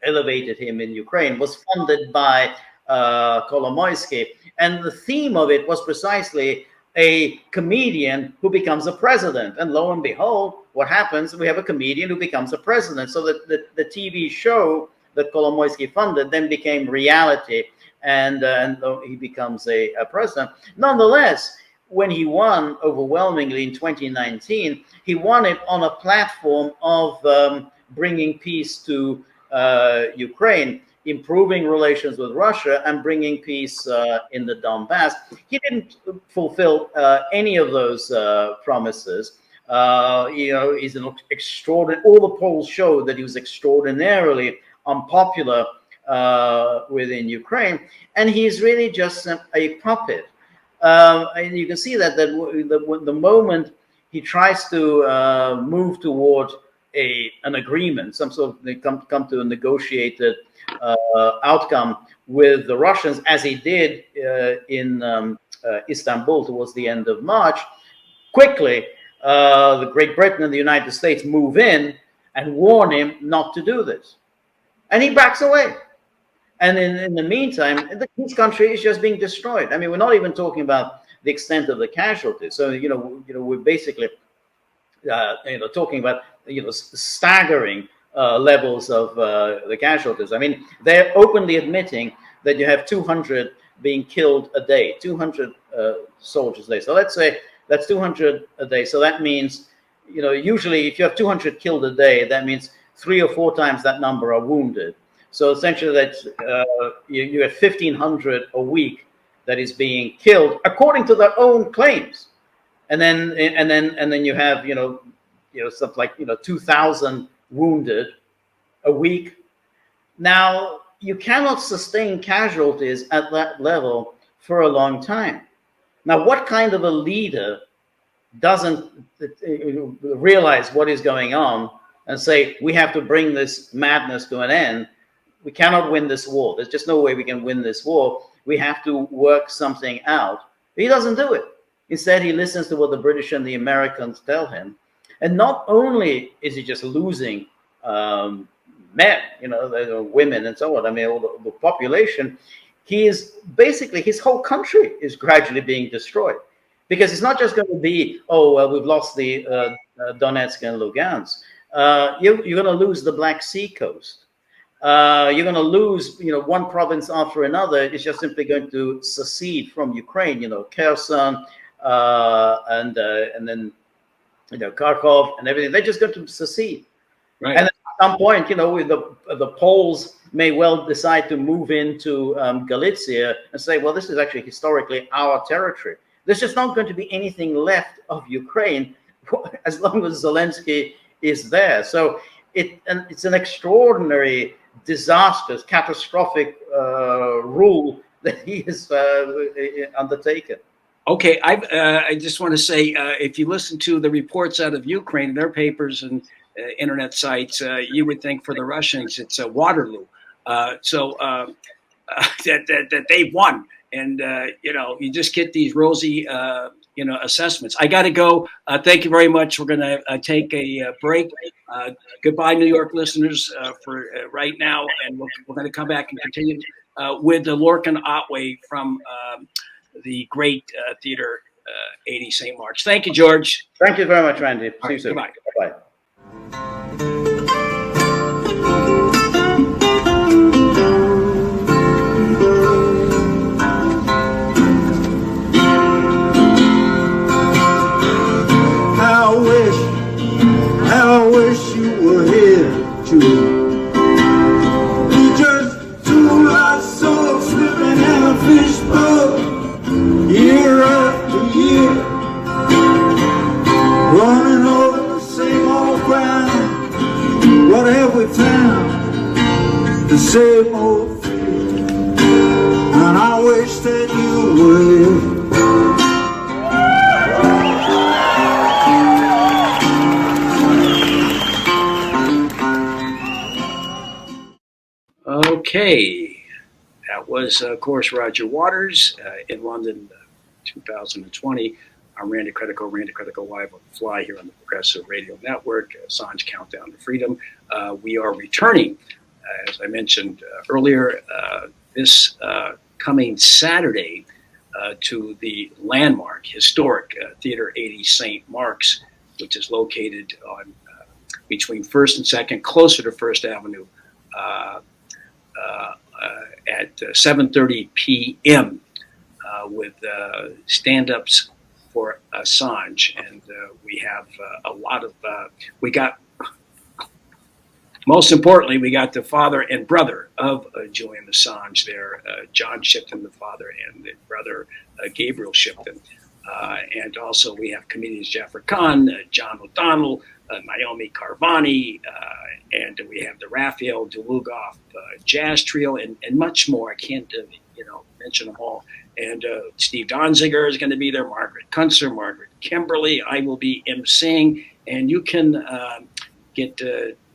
elevated him in Ukraine was funded by Kolomoisky. And the theme of it was precisely a comedian who becomes a president. And lo and behold, what happens? We have a comedian who becomes a president. So that the TV show that Kolomoisky funded then became reality, and he becomes a president. Nonetheless, when he won overwhelmingly in 2019, he won it on a platform of bringing peace to Ukraine, improving relations with Russia, and bringing peace in the Donbass. He didn't fulfill any of those promises. He's an extraordinary. All the polls show that he was extraordinarily unpopular within Ukraine, and he's really just a puppet. And you can see that the moment he tries to move toward an agreement, some sort of, they come to a negotiated outcome with the Russians, as he did in Istanbul towards the end of March, quickly the Great Britain and the United States move in and warn him not to do this. And he backs away. And in the meantime, his country is just being destroyed. I mean, we're not even talking about the extent of the casualties. So, we're basically, talking about, staggering levels of the casualties. I mean, they're openly admitting that you have 200 being killed a day, 200 soldiers a day. So let's say that's 200 a day. So that means, usually if you have 200 killed a day, that means 3 or 4 times that number are wounded. So essentially, that's you have 1,500 a week that is being killed according to their own claims, and then you have stuff like 2,000 wounded a week. Now you cannot sustain casualties at that level for a long time. Now, what kind of a leader doesn't realize what is going on and say, we have to bring this madness to an end? We cannot win this war. There's just no way we can win this war. We have to work something out. He doesn't do it. Instead, he listens to what the British and the Americans tell him. And not only is he just losing men, women and so on, I mean, all the population, he is basically, his whole country is gradually being destroyed. Because it's not just going to be, we've lost the Donetsk and Lugansk. You're going to lose the Black Sea coast. You're going to lose, one province after another is just simply going to secede from Ukraine. Kherson and then Kharkov and everything. They're just going to secede. Right. And at some point, the Poles may well decide to move into Galicia and say, well, this is actually historically our territory. There's just not going to be anything left of Ukraine as long as Zelensky is there. So it's an extraordinary, disastrous, catastrophic rule that he has undertaken. Okay, I just want to say, if you listen to the reports out of Ukraine, their papers and internet sites, you would think for the Russians it's a Waterloo. That they won, and you just get these rosy assessments. I got to go. Thank you very much. We're going to take a break. Goodbye, New York listeners, for right now, and we're going to come back and continue with the Lorcan Otway from the great theater 80 St. Mark's. Thank you, George. Thank you very much, Randy. See you soon. Goodbye. Bye. I wish you were here too. We just do our soul slipping in a fishbowl, year after year, running over the same old ground. What have we found? The same old fear. And I wish that you were here. Okay, that was, of course, Roger Waters in London, 2020. I'm Randy Credico live on the fly here on the Progressive Radio Network, Assange Countdown to Freedom. We are returning, as I mentioned earlier, this coming Saturday to the landmark, historic Theater 80 St. Mark's, which is located on between 1st and 2nd, closer to 1st Avenue, at 7:30 p.m. With stand-ups for Assange, and we have a lot of. Most importantly, we got the father and brother of Julian Assange there, John Shipton, the father, and the brother Gabriel Shipton, and also we have comedians Jaffer Khan, John O'Donnell, Naomi Carvani, and we have the Raphael Dulugoff Jazz Trio, and much more. I can't, mention them all. And Steve Donziger is going to be there, Margaret Kunstler, Margaret Kimberly. I will be emceeing, and you can get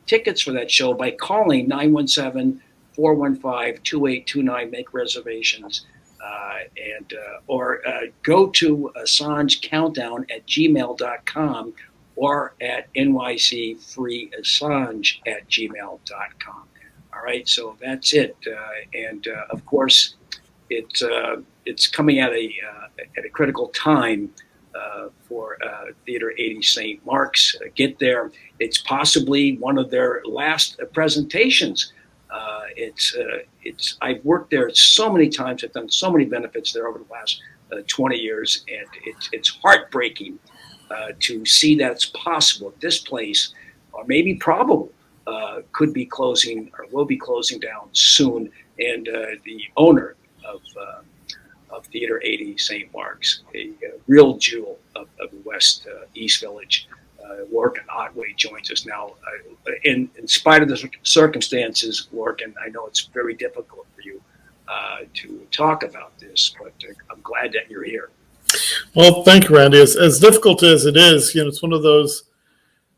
tickets for that show by calling 917-415-2829, make reservations, or go to AssangeCountdown@gmail.com or at nycfreeassange@gmail.com. All right, so that's it. Of course, it's coming at a critical time for Theater 80 St. Mark's. Get there. It's possibly one of their last presentations. I've worked there so many times. I've done so many benefits there over the last 20 years, and it's heartbreaking to see that it's possible this place, or maybe probable, could be closing or will be closing down soon. And the owner of Theater 80 St. Mark's, a real jewel of the West East Village, Lorcan Otway, joins us now. In spite of the circumstances, Lorcan, I know it's very difficult for you to talk about this, but I'm glad that you're here. Well, thank you, Randy. As difficult as it is, it's one of those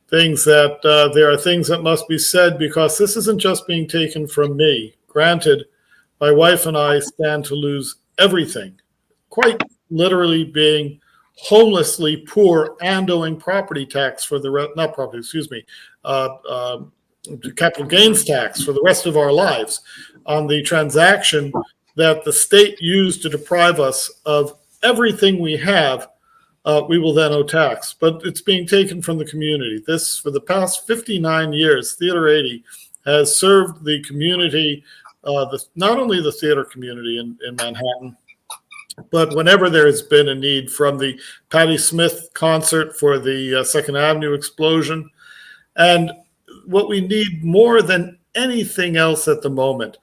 things that there are things that must be said, because this isn't just being taken from me. Granted, my wife and I stand to lose everything, quite literally being homelessly poor and owing property tax for capital gains tax for the rest of our lives on the transaction that the state used to deprive us of everything we have. We will then owe tax, but it's being taken from the community. This, for the past 59 years, Theater 80 has served the community, not only the theater community in Manhattan, but whenever there has been a need, from the Patti Smith concert for the Second Avenue explosion. And what we need more than anything else at the moment,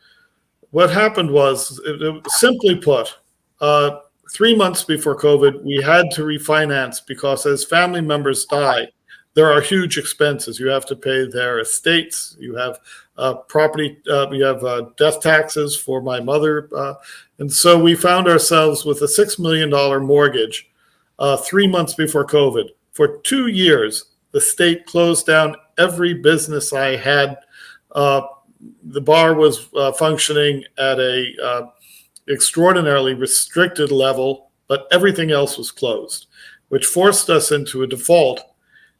what happened was, simply put, 3 months before COVID, we had to refinance, because as family members die, there are huge expenses. You have to pay their estates. You have property. You have death taxes for my mother. And so we found ourselves with a $6 million mortgage 3 months before COVID. For 2 years, the state closed down every business I had. The bar was functioning at a extraordinarily restricted level. but everything else was closed, which forced us into a default.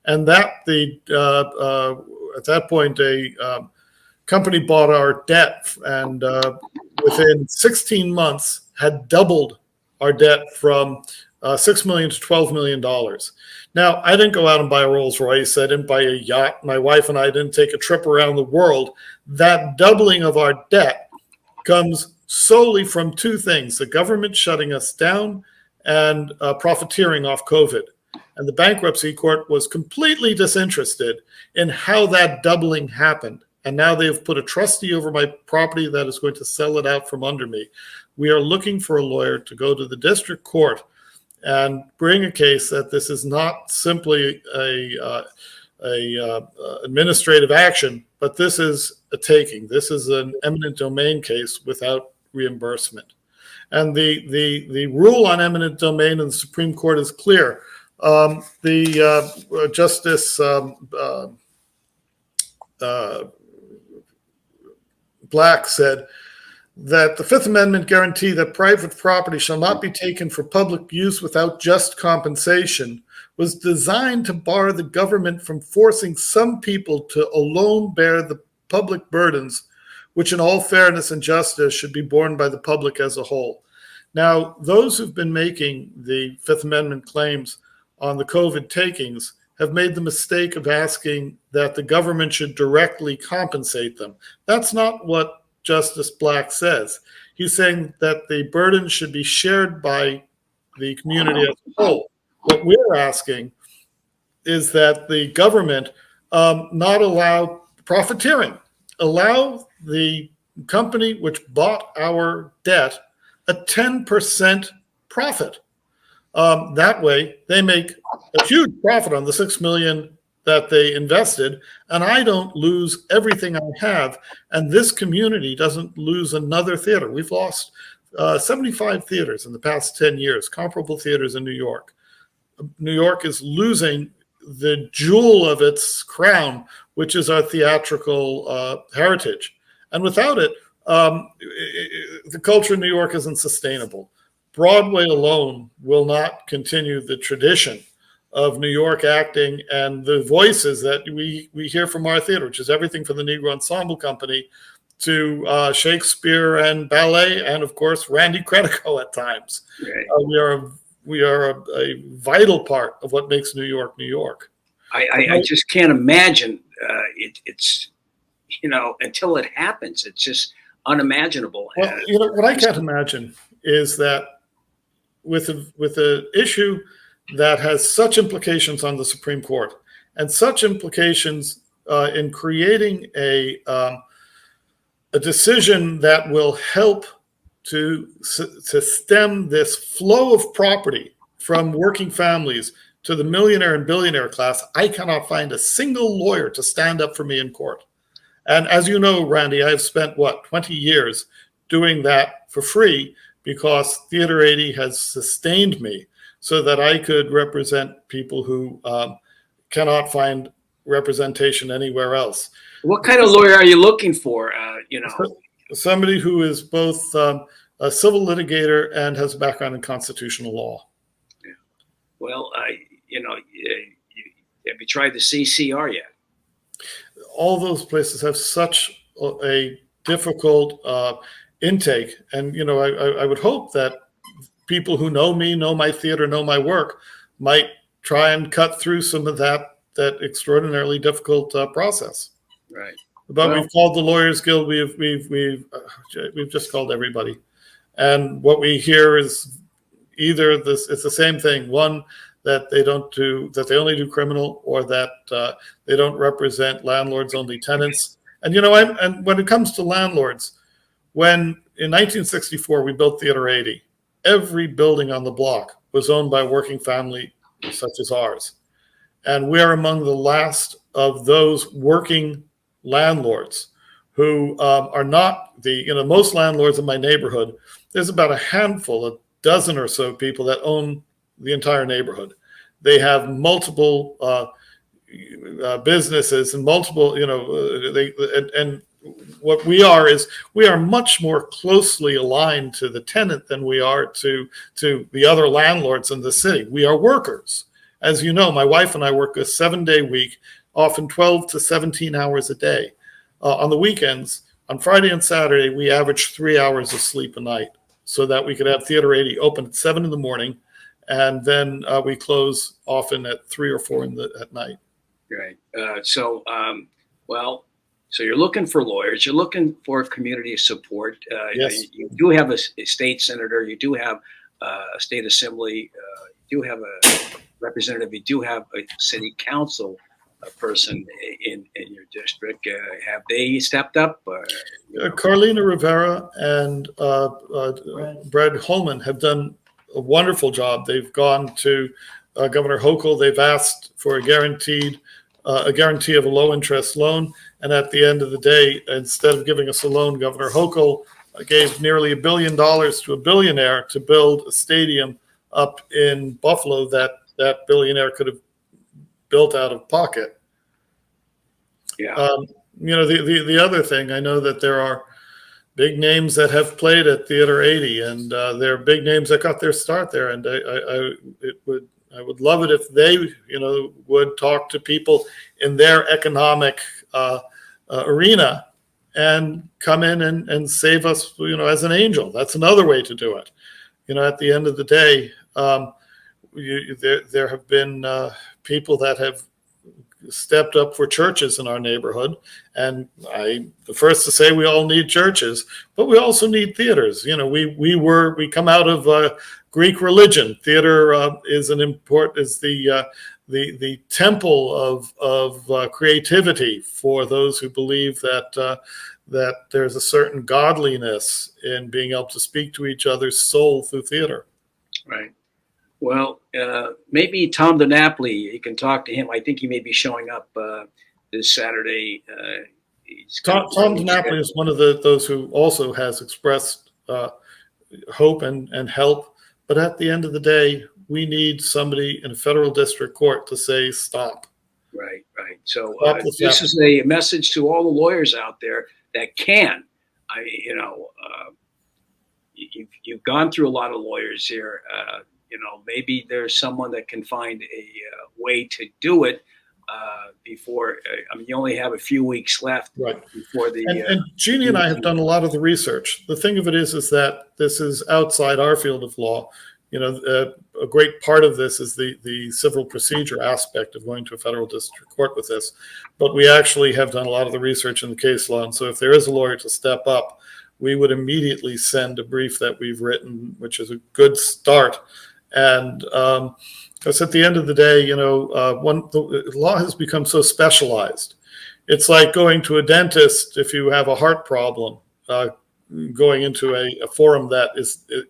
And that at that point, a company bought our debt, and within 16 months had doubled our debt from $6 million to $12 million. Now, I didn't go out and buy a Rolls Royce. I didn't buy a yacht. My wife and I didn't take a trip around the world. That doubling of our debt comes solely from two things: the government shutting us down and profiteering off COVID. And the bankruptcy court was completely disinterested in how that doubling happened. And now they have put a trustee over my property that is going to sell it out from under me. We are looking for a lawyer to go to the district court and bring a case that this is not simply a administrative action, but this is a taking. This is an eminent domain case without reimbursement. And the rule on eminent domain in the Supreme Court is clear. Justice Black said that the Fifth Amendment guarantee that private property shall not be taken for public use without just compensation was designed to bar the government from forcing some people to alone bear the public burdens, which in all fairness and justice should be borne by the public as a whole. Now, those who've been making the Fifth Amendment claims on the COVID takings have made the mistake of asking that the government should directly compensate them. That's not what Justice Black says. He's saying that the burden should be shared by the community as a whole. What we're asking is that the government not allow profiteering, allow the company which bought our debt a 10% profit. That way, they make a huge profit on the $6 million that they invested, and I don't lose everything I have, and this community doesn't lose another theater. We've lost 75 theaters in the past 10 years, comparable theaters in New York. New York is losing the jewel of its crown, which is our theatrical heritage. And without it, the culture in New York isn't sustainable. Broadway alone will not continue the tradition of New York acting and the voices that we hear from our theater, which is everything from the Negro Ensemble Company to Shakespeare and ballet, and of course Randy Credico at times. Right. We are a vital part of what makes New York, New York. I just can't imagine it's until it happens, it's just unimaginable. Well, what I can't imagine is that with an issue that has such implications on the Supreme Court and such implications in creating a decision that will help to stem this flow of property from working families to the millionaire and billionaire class, I cannot find a single lawyer to stand up for me in court. And as you know, Randy, I've spent, 20 years doing that for free because Theater 80 has sustained me so that I could represent people who cannot find representation anywhere else. What kind of lawyer are you looking for? Somebody who is both a civil litigator and has a background in constitutional law. Yeah. Well, have you tried the CCR yet? All those places have such a difficult intake, and I would hope that people who know me, know my theater, know my work, might try and cut through some of that extraordinarily difficult process. Right. But we've called the Lawyers Guild. We've just called everybody, and what we hear is either this: it's the same thing. One, that they only do criminal, or that they don't represent landlords, only tenants. And and when it comes to landlords, when in 1964 we built Theater 80, every building on the block was owned by a working family such as ours, and we are among the last of those working landlords who are not most landlords in my neighborhood. There's about a handful, a dozen or so people that own the entire neighborhood. They have multiple businesses and multiple, and what we are is we are much more closely aligned to the tenant than we are to the other landlords in the city. We are workers. As you know, my wife and I work a 7-day week, often 12 to 17 hours a day. On the weekends, on Friday and Saturday, we average 3 hours of sleep a night so that we could have Theater 80 open at 7 in the morning, and then we close often at 3 or 4 at night. Right. So you're looking for lawyers. You're looking for community support. Yes. You do have a state senator. You do have a state assembly. You do have a representative. You do have a city council person in your district. Have they stepped up? Carlina Rivera and Brad Holman have done a wonderful job. They've gone to Governor Hochul. They've asked for a guarantee of a low interest loan. And at the end of the day, instead of giving us a loan, Governor Hochul gave nearly $1 billion to a billionaire to build a stadium up in Buffalo that billionaire could have built out of pocket. Yeah. The other thing, I know that there are big names that have played at Theater 80, and there are big names that got their start there. And I would love it if they, would talk to people in their economic arena and come in and save us, as an angel. That's another way to do it. At the end of the day, there have been people that have stepped up for churches in our neighborhood, and I'm the first to say we all need churches, but we also need theaters. We come out of Greek religion. Theater is the temple of creativity for those who believe that there's a certain godliness in being able to speak to each other's soul through theater. Right. Well, maybe Tom DiNapoli, you can talk to him. I think he may be showing up this Saturday. Tom DiNapoli is one of those who also has expressed hope and help. But at the end of the day, we need somebody in a federal district court to say stop. Right. So this is a message to all the lawyers out there that can. You've gone through a lot of lawyers here. Maybe there's someone that can find a way to do it before. You only have a few weeks left. Right. Before the. And Jeannie and I have done a lot of the research. The thing of it is that this is outside our field of law. A great part of this is the civil procedure aspect of going to a federal district court with this. But we actually have done a lot of the research in the case law. And so if there is a lawyer to step up, we would immediately send a brief that we've written, which is a good start. And because at the end of the day, the law has become so specialized. It's like going to a dentist if you have a heart problem, going into a forum that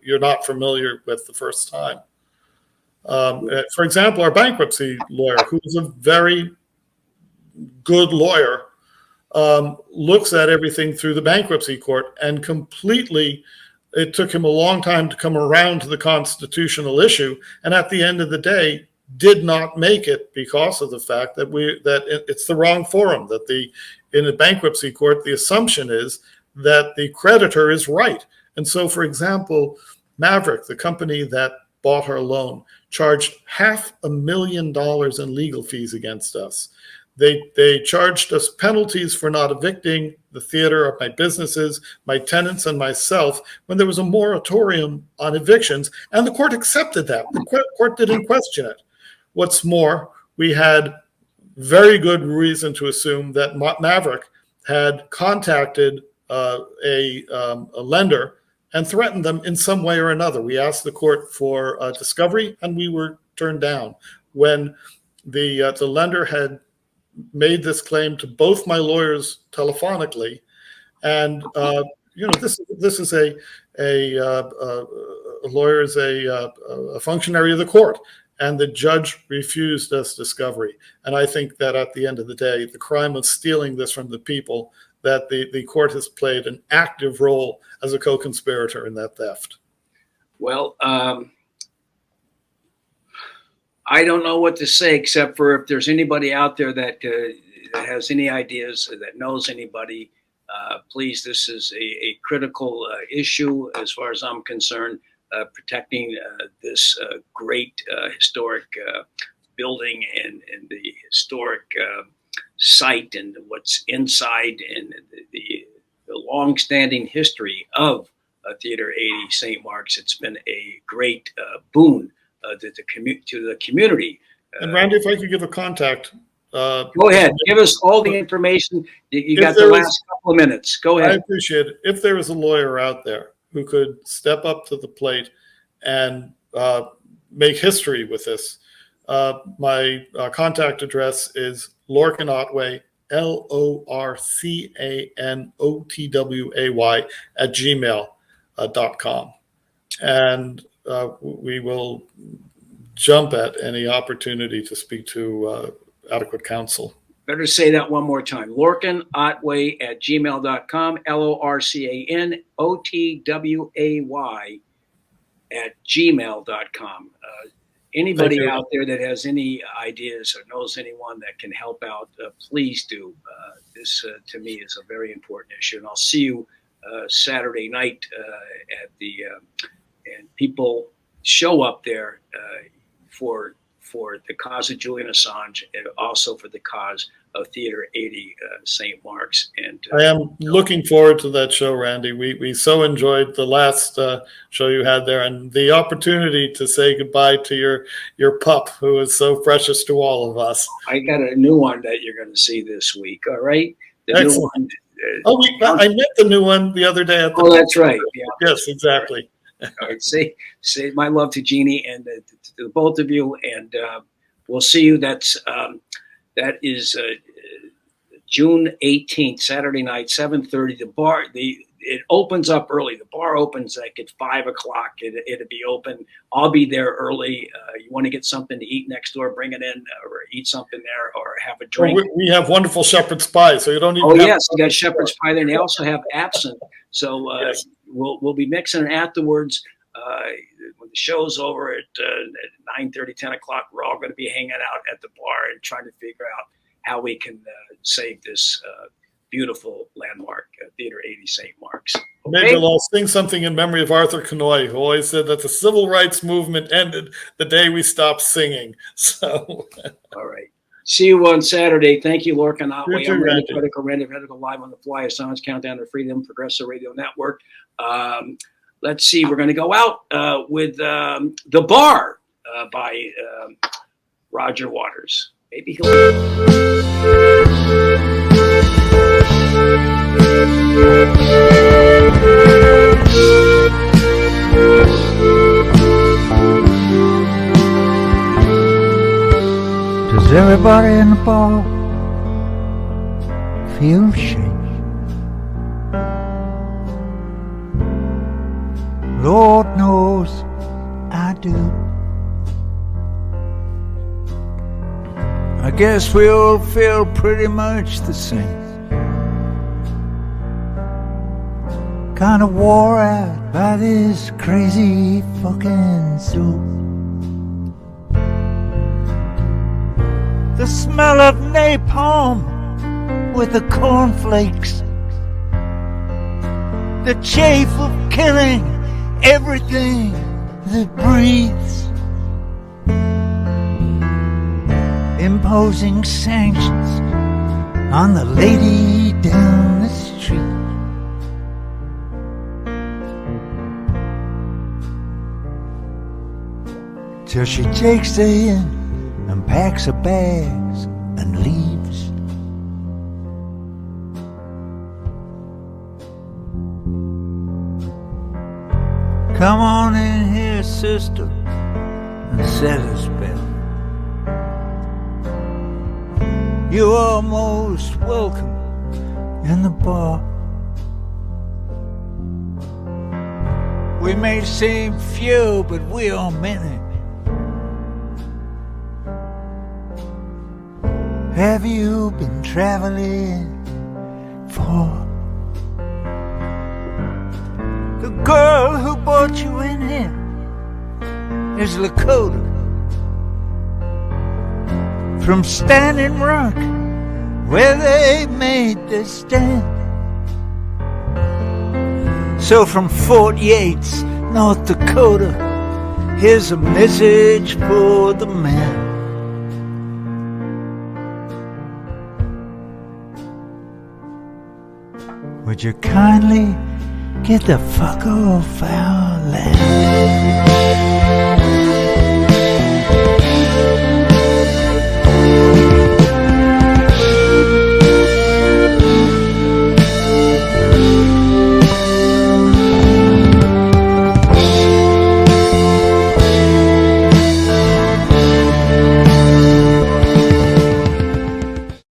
you're not familiar with the first time. For example, our bankruptcy lawyer, who is a very good lawyer, looks at everything through the bankruptcy court and completely. It took him a long time to come around to the constitutional issue, and at the end of the day, did not make it because of the fact that it's the wrong forum. That in a bankruptcy court, the assumption is that the creditor is right. And so, for example, Maverick, the company that bought our loan, charged $500,000 in legal fees against us. They charged us penalties for not evicting the theater of my businesses, my tenants, and myself when there was a moratorium on evictions, and the court accepted that. The court didn't question it. What's more, we had very good reason to assume that Maverick had contacted a lender and threatened them in some way or another. We asked the court for discovery, and we were turned down. When the lender had made this claim to both my lawyers telephonically, and this is a lawyer is a functionary of the court, and the judge refused us discovery. And I think that at the end of the day, the crime of stealing this from the people, that the court has played an active role as a co-conspirator in that theft. Well, I don't know what to say, except for if there's anybody out there that has any ideas, that knows anybody, Please, this is a critical issue as far as I'm concerned, protecting this great historic building and the historic site and what's inside and the long-standing history of Theater 80 St. Mark's. It's been a great boon to the community. And Randy, if I could give a contact. Go ahead. Give us all the information. You got the last couple of minutes. Go ahead. I appreciate it. If there is a lawyer out there who could step up to the plate and make history with this, my contact address is Lorcan Otway, LORCANOTWAY @gmail.com. And we will jump at any opportunity to speak to adequate counsel. Better say that one more time. Lorcan Otway @gmail.com, LORCANOTWAY @gmail.com. Anybody out there that has any ideas or knows anyone that can help out, please do. This to me is a very important issue, and I'll see you Saturday night at the and people show up there for the cause of Julian Assange and also for the cause of Theater 80 St. Mark's. And I am looking forward to that show, Randy. We so enjoyed the last show you had there, and the opportunity to say goodbye to your pup, who is so precious to all of us. I got a new one that you're going to see this week. All right, the Excellent. new one. I met the new one the other day at the. Oh, that's right. Yeah. Yes, exactly. All right. Say my love to Jeannie and to the both of you, and we'll see you. That is June 18th, Saturday night, 7:30. The bar, it opens up early. The bar opens like at 5 o'clock. It'll be open. I'll be there early. You want to get something to eat next door, bring it in, or eat something there, or have a drink. Well, we have wonderful shepherd's pie, so you don't even. Oh yes, we got shepherd's pie there, and they also have absinthe. So yes. we'll be mixing it afterwards. When the show's over at 9:30, 10 o'clock, we're all going to be hanging out at the bar and trying to figure out how we can save this beautiful landmark, Theater 80 St. Mark's. Okay? Maybe I'll sing something in memory of Arthur Conoy, who always said that the civil rights movement ended the day we stopped singing. So, all right. See you on Saturday. Thank you, Lorcan Otway. I'm Randy Critical, live on the fly, Assange Countdown to Freedom, Progressive Radio Network. Let's see. We're going to go out with The Bar by Roger Waters. Maybe he'll. Does everybody in the bar feel shaky? Lord knows I do. I guess we all feel pretty much the same. Kind of wore out by this crazy fucking soup. The smell of napalm with the cornflakes. The chafe of killing everything that breathes. Imposing sanctions on the lady down the street. Till she takes her in and packs her bags and leaves. Come on in here, sister, and set a spell. You are most welcome in the bar. We may seem few, but we are many. Have you been traveling far? The girl who brought you in here is Lakota from Standing Rock, where they made their stand. So from Fort Yates, North Dakota, here's a message for the man. Would you kindly get the fuck off our land?